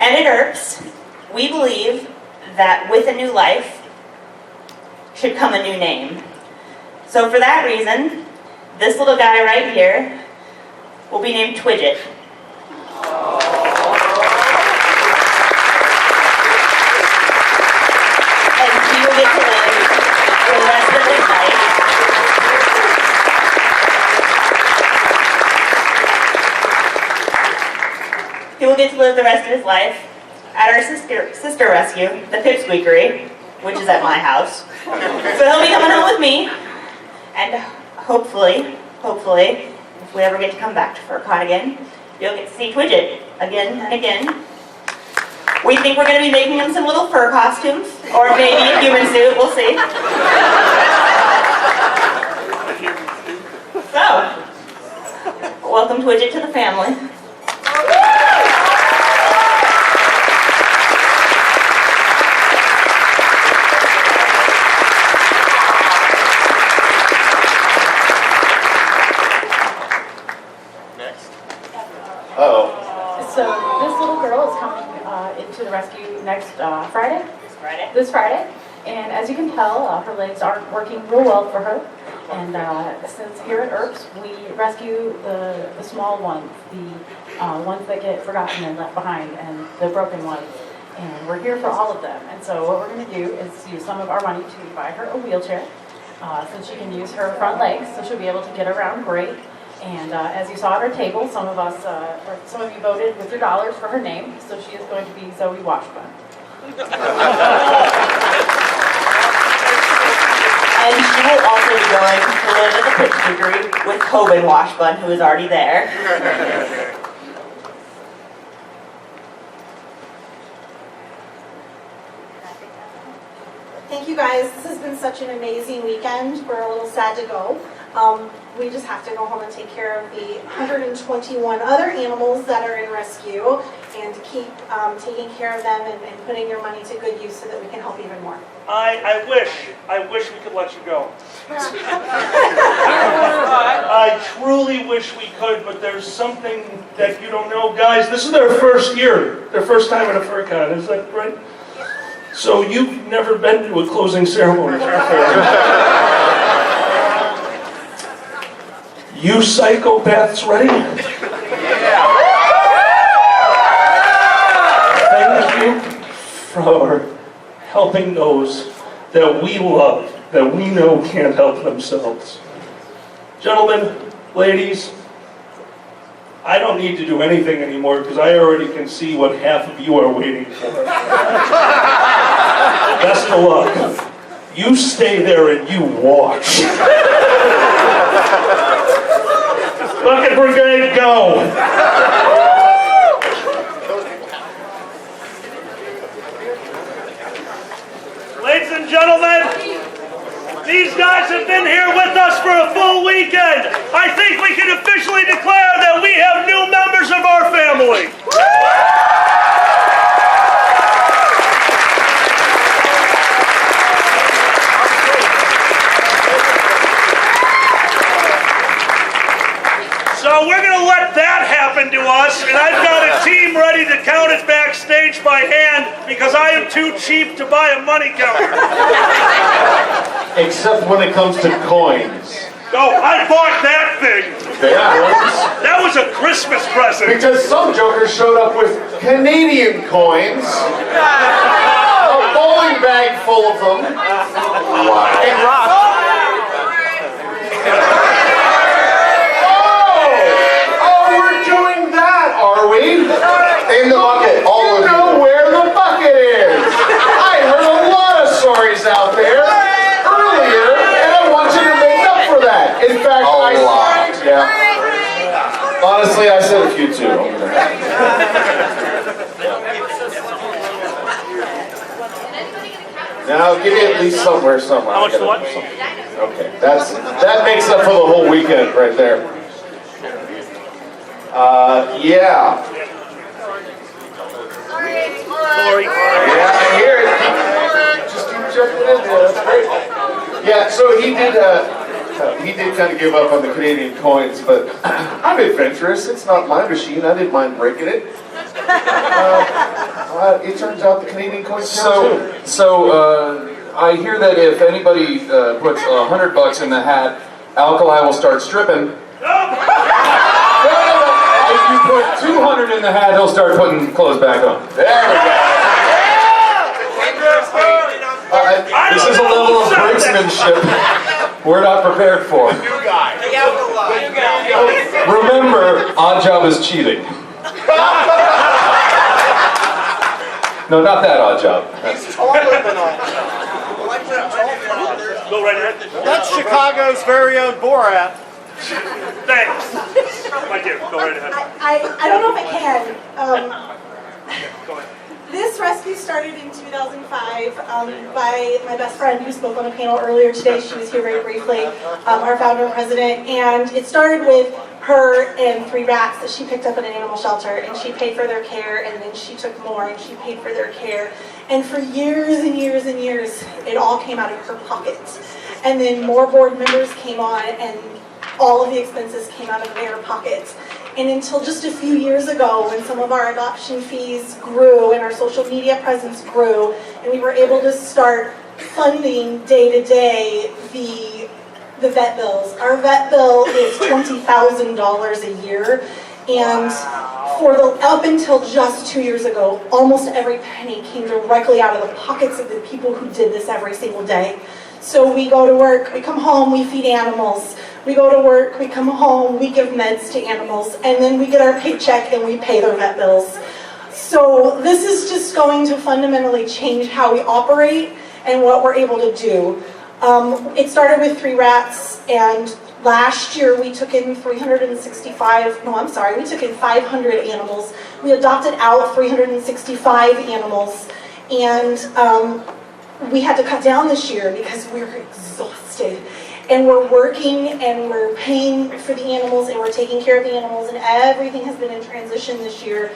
And at IRPS, we believe that with a new life should come a new name. So for that reason, this little guy right here will be named Twidget. And he will get to live the rest of his life at our sister rescue, the Pipsqueakery, which is at my house. So he'll be coming home with me, and hopefully, if we ever get to come back to FurCon again, you'll get to see Twidget again and again. We think we're going to be making him some little fur costumes, or maybe a human suit, we'll see. So, welcome Twidget to the family. So this little girl is coming into the rescue next Friday. This Friday. And as you can tell, her legs aren't working real well for her. And since here at IRPS, we rescue the small ones, the ones that get forgotten and left behind, and the broken ones. And we're here for all of them. And so what we're going to do is use some of our money to buy her a wheelchair, since she can use her front legs, so she'll be able to get around great. And as you saw at our table, some of you voted with your dollars for her name, so she is going to be Zoe Washbun. And she will also be going to live at the Pipsqueakery with Coben Washbun, who is already there. Thank you guys. This has been such an amazing weekend. We're a little sad to go. We just have to go home and take care of the 121 other animals that are in rescue and keep taking care of them and putting your money to good use so that we can help even more. I wish we could let you go. I truly wish we could, but there's something that you don't know. Guys, this is their first year, their first time at a FurCon, is that right? So you've never been to a closing ceremony before. You psychopaths ready? Yeah. Thank you for helping those that we love, that we know can't help themselves. Gentlemen, ladies, I don't need to do anything anymore because I already can see what half of you are waiting for. Best of luck. You stay there and you watch. Bucket Brigade, go! Ladies and gentlemen, these guys have been here with us for a full weekend. I think we can officially declare that we have new members of our family. So we're going to let that happen to us, and I've got a team ready to count it backstage by hand because I am too cheap to buy a money counter. Except when it comes to coins. Oh, I bought that thing. That was a Christmas present. Because some jokers showed up with Canadian coins, a bowling bag full of them, and In the bucket, all of You know you. where the bucket is. I heard a lot of stories out there earlier, and I want you to make up for that. In fact, yeah. Honestly, I said a few too. Now, give me at least somewhere. How much the what? Okay, that makes up for the whole weekend right there. Yeah. Lori. Yeah, I hear it. Just keep checking in there. That's great. Yeah, so he did kind of give up on the Canadian coins, but I'm adventurous. It's not my machine. I didn't mind breaking it. It turns out the Canadian coins count too. So I hear that if anybody puts $100 in the hat, Alkali will start stripping. If you put 200 in the hat, he'll start putting clothes back on. There we go. This is a level of brinksmanship we're not prepared for. Remember, odd job is cheating. No, not that odd job. He's taller than odd job. Go right ahead. That's Chicago's very own Borat. Thanks. My dear, go right ahead. I don't know if I can. Go ahead. This rescue started in 2005 by my best friend who spoke on a panel earlier today. She was here very briefly, our founder and president. And it started with her and 3 rats that she picked up at an animal shelter. And she paid for their care, and then she took more and she paid for their care. And for years and years and years, it all came out of her pocket. And then more board members came on, and all of the expenses came out of their pockets. And until just a few years ago, when some of our adoption fees grew and our social media presence grew, and we were able to start funding day to day the vet bills. Our vet bill is $20,000 a year, and up until just 2 years ago, almost every penny came directly out of the pockets of the people who did this every single day. So we go to work, we come home, we feed animals. We go to work, we come home, we give meds to animals, and then we get our paycheck and we pay their vet bills. So this is just going to fundamentally change how we operate and what we're able to do. It started with 3 rats, and last year we took in 500 animals. We adopted out 365 animals, and we had to cut down this year because we were exhausted. And we're working and we're paying for the animals and we're taking care of the animals, and everything has been in transition this year.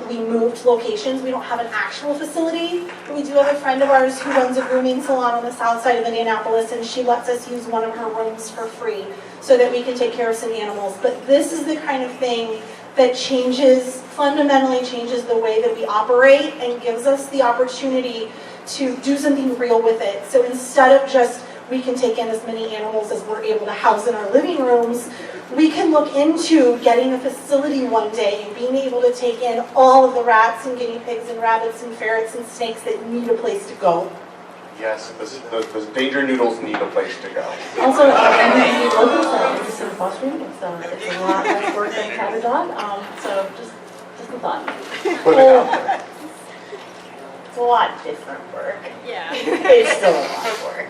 We moved locations. We don't have an actual facility, but we do have a friend of ours who runs a grooming salon on the south side of Indianapolis, and she lets us use one of her rooms for free so that we can take care of some animals. But this is the kind of thing that fundamentally changes the way that we operate and gives us the opportunity to do something real with it. So instead of just we can take in as many animals as we're able to house in our living rooms, we can look into getting a facility one day and being able to take in all of the rats and guinea pigs and rabbits and ferrets and snakes that need a place to go. Yes, those danger noodles need a place to go. Also, and you look at in fostering, it's a lot less work than cat or dog. So just a thought. Put it out there. It's a lot different work. Yeah. It's still a lot of work.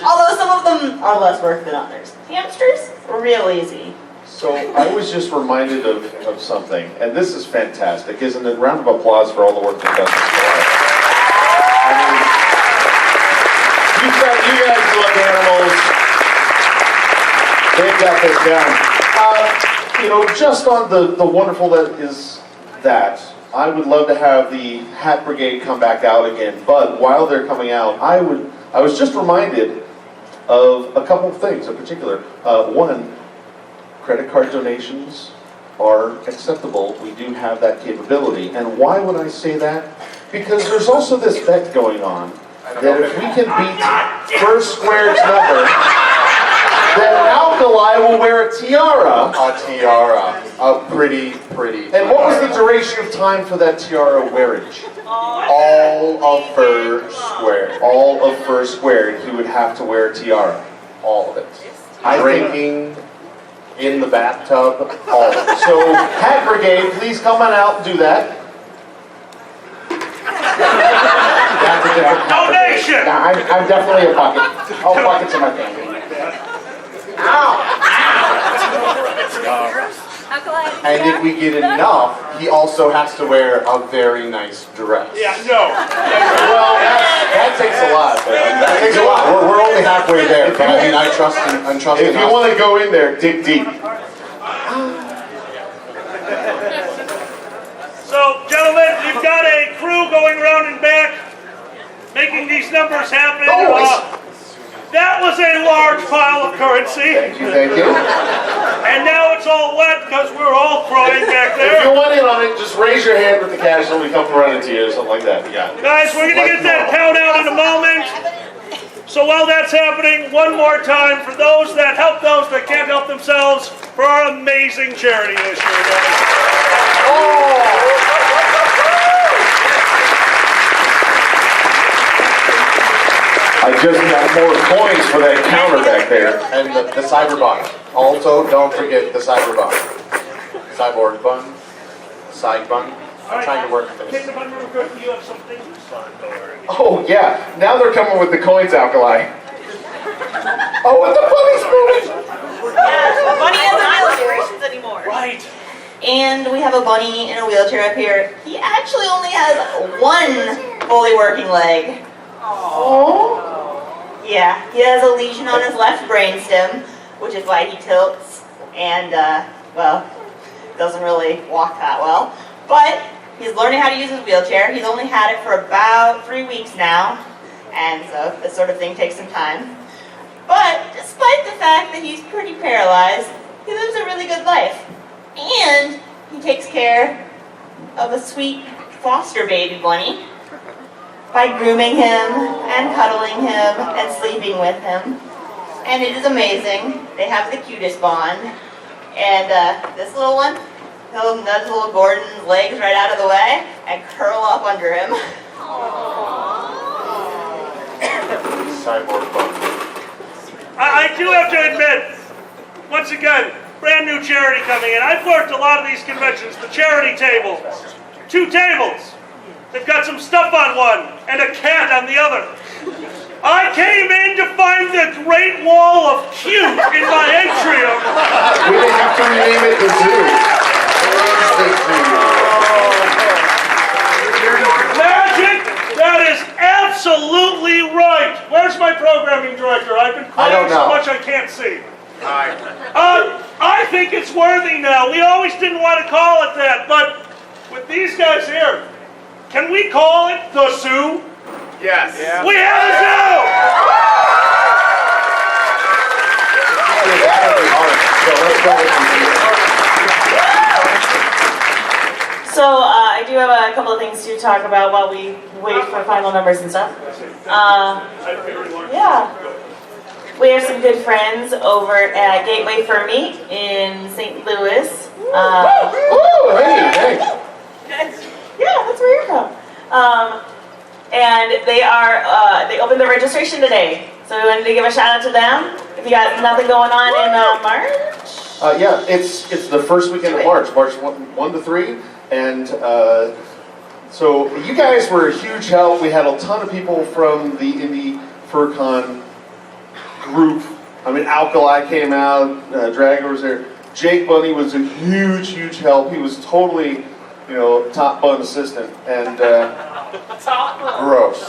Although some of them are less work than others. Hamsters, real easy. So I was just reminded of something, and this is fantastic, isn't it? Round of applause for all the work they've done this far. I mean, you guys love animals. They've got this down. Just on the wonderful that is that, I would love to have the Hat Brigade come back out again, but while they're coming out, I was just reminded of a couple of things in particular. One, credit card donations are acceptable. We do have that capability. And why would I say that? Because there's also this bet going on that if we can beat First Square's number, then Alkali will wear a tiara. A tiara. A pretty And what was the duration of time for that tiara wearage? all of First Square. All of First Square, he would have to wear a tiara. All of it. Drinking in the bathtub, all of it. So, Hat Brigade, please come on out and do that. that's a different Donation! No, I'm definitely a bucket. All buckets in my family. And if we get enough, he also has to wear a very nice dress. Yeah, no. Well, that takes a lot. That takes a lot. We're only halfway there. But I mean, I'm trusting If you want to go in there, dig deep. So, gentlemen, we've got a crew going around and back, making these numbers happen. That was a large pile of currency. Thank you. And now it's all wet because we're all crying back If you there. want in on it, just raise your hand with the cash and we come running to you or something like that. Yeah. Guys, we're going to get that count out in a moment. So while that's happening, one more time for those that help those that can't help themselves for our amazing charity this year, guys. I just got more coins for that counter back there. And the cyberbot. Also, don't forget the cyberbot. Cyborg bun, side bun. I'm trying to work this. Take the button real quick. You have some things to sign, don't worry. Oh yeah, now they're coming with the coins, Alkali. Oh, and the bunny's moving. Yeah, the bunny isn't in illustrations anymore. Right. And we have a bunny in a wheelchair up here. He actually only has one fully working leg. Oh. Yeah, he has a lesion on his left brainstem, which is why he tilts and, well, doesn't really walk that well. But he's learning how to use his wheelchair. He's only had it for about 3 weeks now, and so this sort of thing takes some time. But despite the fact that he's pretty paralyzed, he lives a really good life. And he takes care of a sweet foster baby bunny by grooming him and cuddling him and sleeping with him. And it is amazing. They have the cutest bond. And this little one, he'll nudge little Gordon's legs right out of the way and curl up under him. Cyborg bun. I do have to admit, once again, brand new charity coming in. I've worked a lot of these conventions, the charity table. 2 tables. They've got some stuff on one and a cat on the other. I came in to find the Great Wall of Cute in my atrium. We didn't have to rename it the zoo. Magic? That is absolutely right. Where's my programming director? I've been crying so much I can't see. I think it's worthy now. We always didn't want to call it that, but with these guys here, can we call it the zoo? Yes. Yeah. We have a zoo! So I do have a couple of things to talk about while we wait for final numbers and stuff. Yeah. We have some good friends over at Gateway for Meat in St. Louis. Hey. Yeah, that's where you're from. And they opened their registration today. So we wanted to give a shout out to them. If you got nothing going on in March. Yeah, it's the first weekend of March 1 to 3. And so you guys were a huge help. We had a ton of people from the Indie FurCon group. I mean, Alkali came out, Dragger was there. Jake Bunny was a huge, huge help. He was totally, top bun assistant. And gross.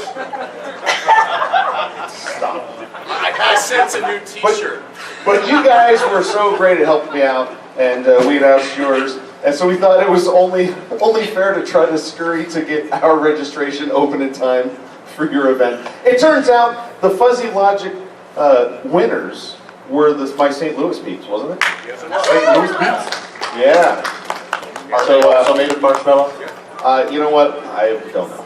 Stop. I sense a new t-shirt. But you guys were so great at helping me out, and we'd asked yours. And so we thought it was only fair to try to scurry to get our registration open in time for your event. It turns out the Fuzzy Logic winners were my St. Louis peeps, wasn't it? Yes, it St. Louis peeps? Yeah. So made of marshmallow? You know what? I don't know.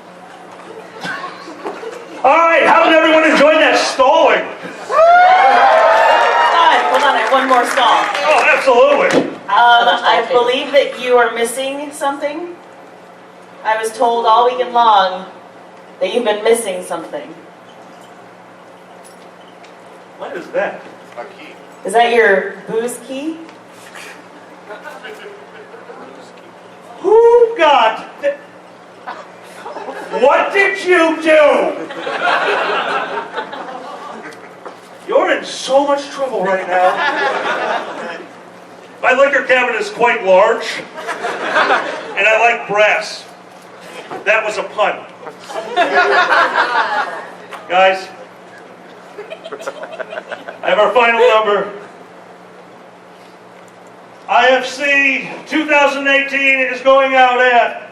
All right, how did everyone enjoy that stalling? Hold on, I have one more stall. Oh, absolutely. I believe that you are missing something. I was told all weekend long that you've been missing something. What is that? A key. Is that your booze key? Who got What did you do? You're in so much trouble right now. My liquor cabinet is quite large, and I like brass. That was a pun. Guys, I have our final number. IFC 2018 is going out at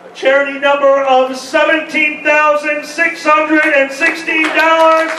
a charity number of $17,616.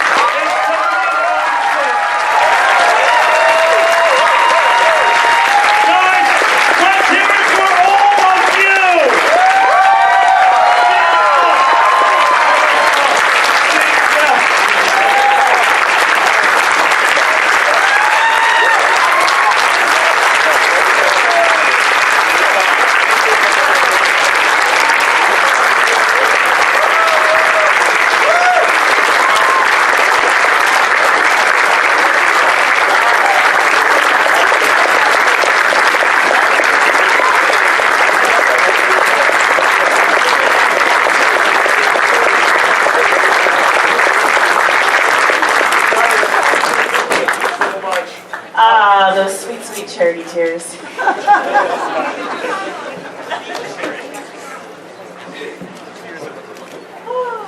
Those sweet, sweet charity tears.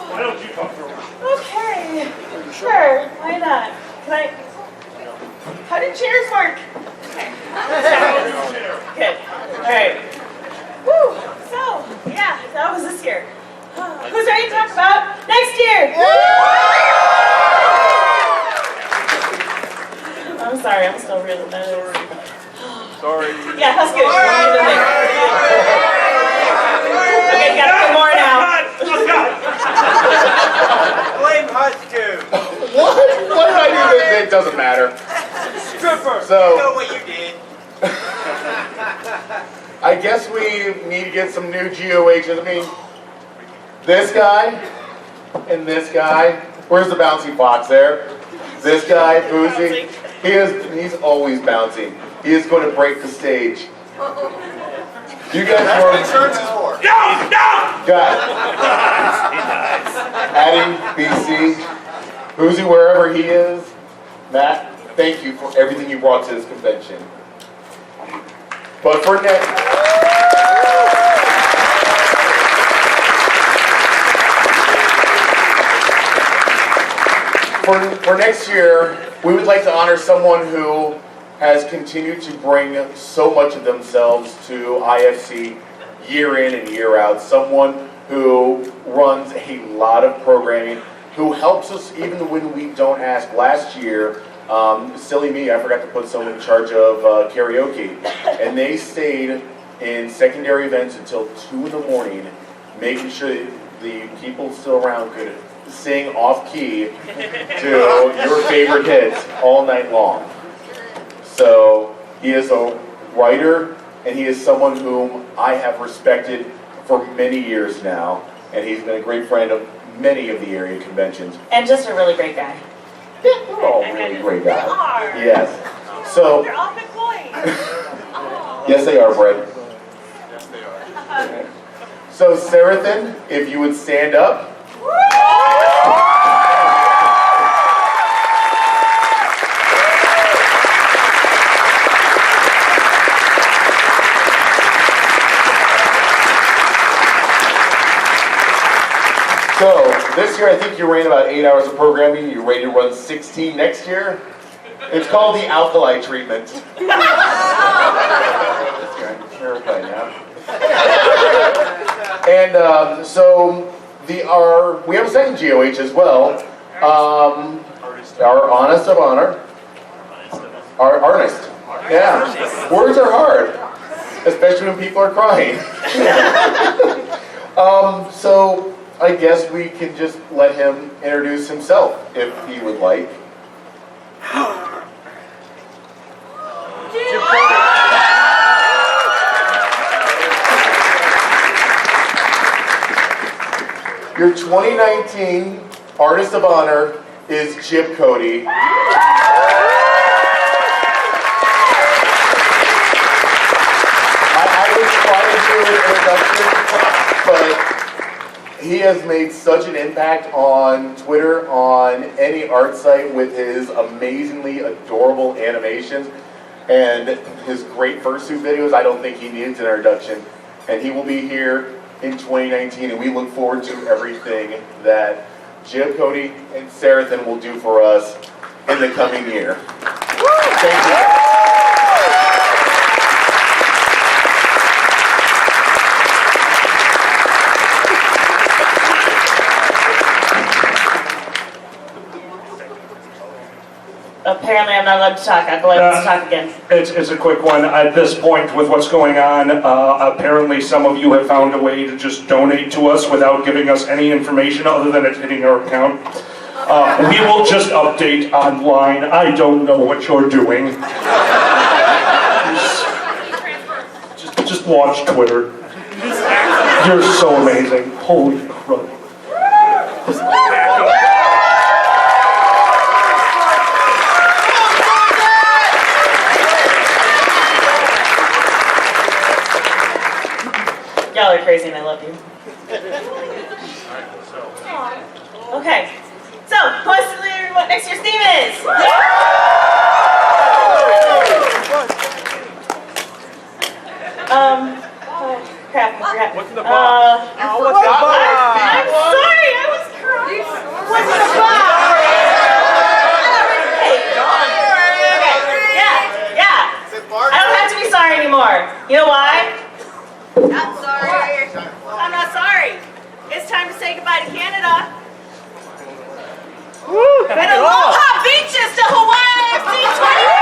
Why don't you talk for a while? Okay, sure, why not? Can I? How do chairs work? Okay. Good. All right. Woo. So, yeah, that was this year. Who's ready to talk about next year? I'm sorry, I'm still really nervous. Sorry. Yeah, that's good. Okay, gotta get more now. Blame Hutch too. What? What did I do? It doesn't matter. Stripper. So- You know what you did. I guess we need to get some new GOHs. I mean, this guy and this guy. Where's the bouncy fox there? This guy, Boozy. He's always bouncing. He is going to break the stage. You guys That's were... what insurance is for. No! Guys. Addie, BC, Boozy, wherever he is. Matt, thank you for everything you brought to this convention. But for next... For next year, we would like to honor someone who has continued to bring so much of themselves to IFC year in and year out. Someone who runs a lot of programming, who helps us even when we don't ask. Last year, silly me, I forgot to put someone in charge of karaoke. And they stayed in secondary events until 2 in the morning, making sure that the people still around could sing off key to your favorite hits all night long. So he is a writer, and he is someone whom I have respected for many years now, and he's been a great friend of many of the area conventions. And just a really great guy. Yeah, they're all really great guys. They are. Yes. So. They're all employees. Yes, they are, Brett. Yes, they are. So, Sarathan, if you would stand up. So, this year I think you ran about 8 hours of programming. You're ready to run 16 next year. It's called the alkali treatment. I'm terrified now. And so we have a second GOH as well. Our honest of honor. Our artist. Yeah. Words are hard, especially when people are crying. So I guess we can just let him introduce himself if he would like. Your 2019 Artist of Honor is Jib Cody. I was trying to do an introduction, but he has made such an impact on Twitter, on any art site with his amazingly adorable animations and his great fursuit videos. I don't think he needs an introduction. And he will be here in 2019, and we look forward to everything that Jim, Cody, and Sarathan will do for us in the coming year. Thank you. Apparently I'm not allowed to talk. I'm allowed to talk again. It's a quick one. At this point, with what's going on, apparently some of you have found a way to just donate to us without giving us any information other than it hitting our account. We will just update online. I don't know what you're doing. Just watch Twitter. You're so amazing. Holy crap. Y'all are crazy and I love you. Okay, so who wants to learn what next year's theme is? Crap, I forgot. What's in the box? What's in the box? I'm sorry, I was crying. What's in the box? Okay, yeah. I don't have to be sorry anymore. You know why? Not sorry. I'm not sorry. It's time to say goodbye to Canada. And aloha beaches to Hawaii IFC 20.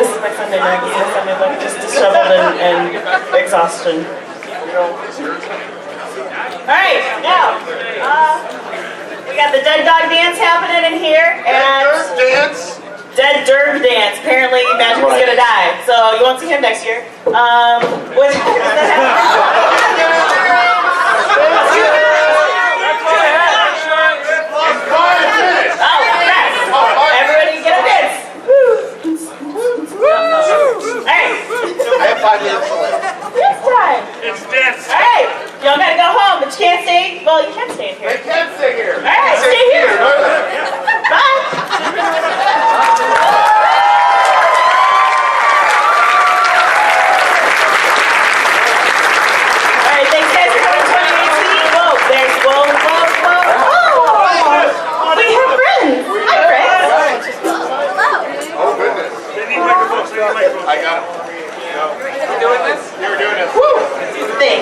This is my Sunday night. This is my Sunday look, just disheveled and exhaustion. Alright, now, we got the dead dog dance happening in here, and dead derg dance. Apparently, Magic was gonna die, so you won't see him next year. What time does that Oh, everybody get a dance. Alright. I have 5 minutes to live. Dance time. It's dance. Alright. Y'all gotta go home, but you can't stay. Well, you can stay in here. I can't stay here. Alright, stay here. Bye. Alright, thanks guys for coming to 2018. Whoa, there's whoa. Oh, we have friends. Hi, friends. Oh, goodness. They need microphones. They need microphones. I got it. No. You doing this? You were doing this. Woo! Thing.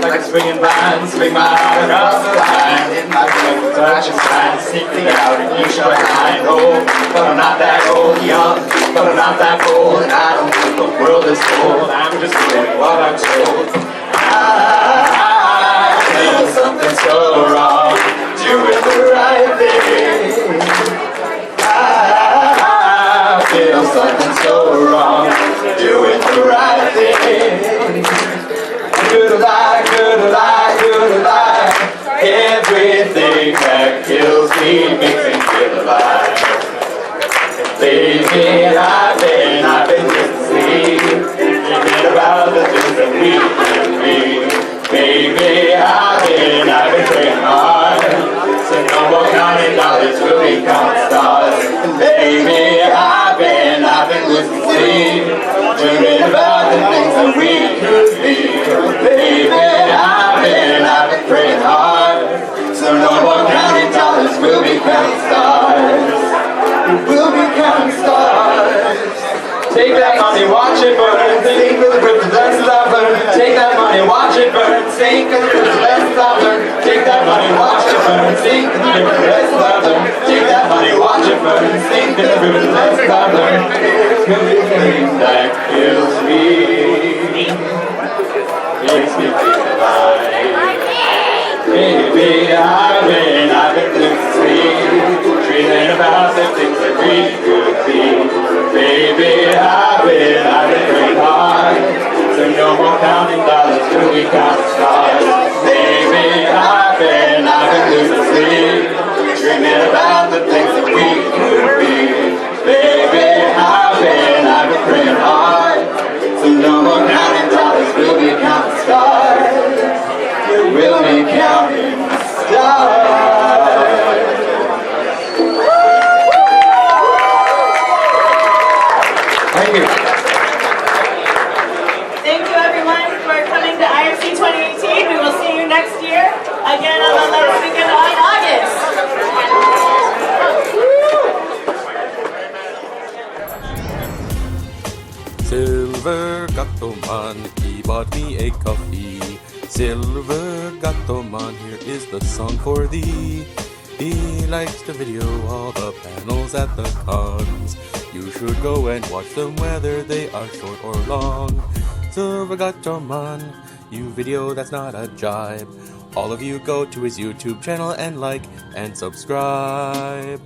Like a swinging vine, swing my arm across the line. In my blood, touch and sign, sneak me out and you shall behind. Oh, but I'm not that old, young, but I'm not that old, and I don't think the world is cold. I'm just doing what I'm told. I feel something so wrong, doing the right thing. I feel something so wrong, doing the right thing. Good lie, good lie, good lie. Everything that kills me makes me feel alive. Baby, I've been just asleep. dreaming about the things that we could be. Baby, I've been praying hard. So no more counting dollars, we'll be counting stars. And baby, I've been losing sleep, dreaming about the things that we could be. Baby, I've been praying hard. So no more counting dollars, we'll be counting stars. We'll be counting stars. Take that money, watch it burn, sink with the river, lessons I've learned. Take that money, watch it burn, sink with the river, lessons I've learned. Take that money, watch it burn, sink with the river, lessons I've learned. Take that money, watch it burn, sink with the river, lessons I've learned. It's feeling that kills me. Makes me feel alive. Baby, I've been losing sleep, dreaming about the things that we could be. Baby, I've been praying hard. So no more counting dollars till we count the stars. Baby, I've been losing sleep, dreaming about the things that we could be. Baby, I've been praying hard. So no more counting dollars, we'll be counting stars. We'll be counting stars. Thank you. Thank you everyone for coming to IFC 2018. We will see you next year again on the last weekend of August. Silver Gattoman, he bought me a coffee. Silver Gattoman, here is the song for thee. He likes to video all the panels at the cons. You should go and watch them whether they are short or long. Silver Gattoman, you video that's not a jibe. All of you go to his YouTube channel and like and subscribe.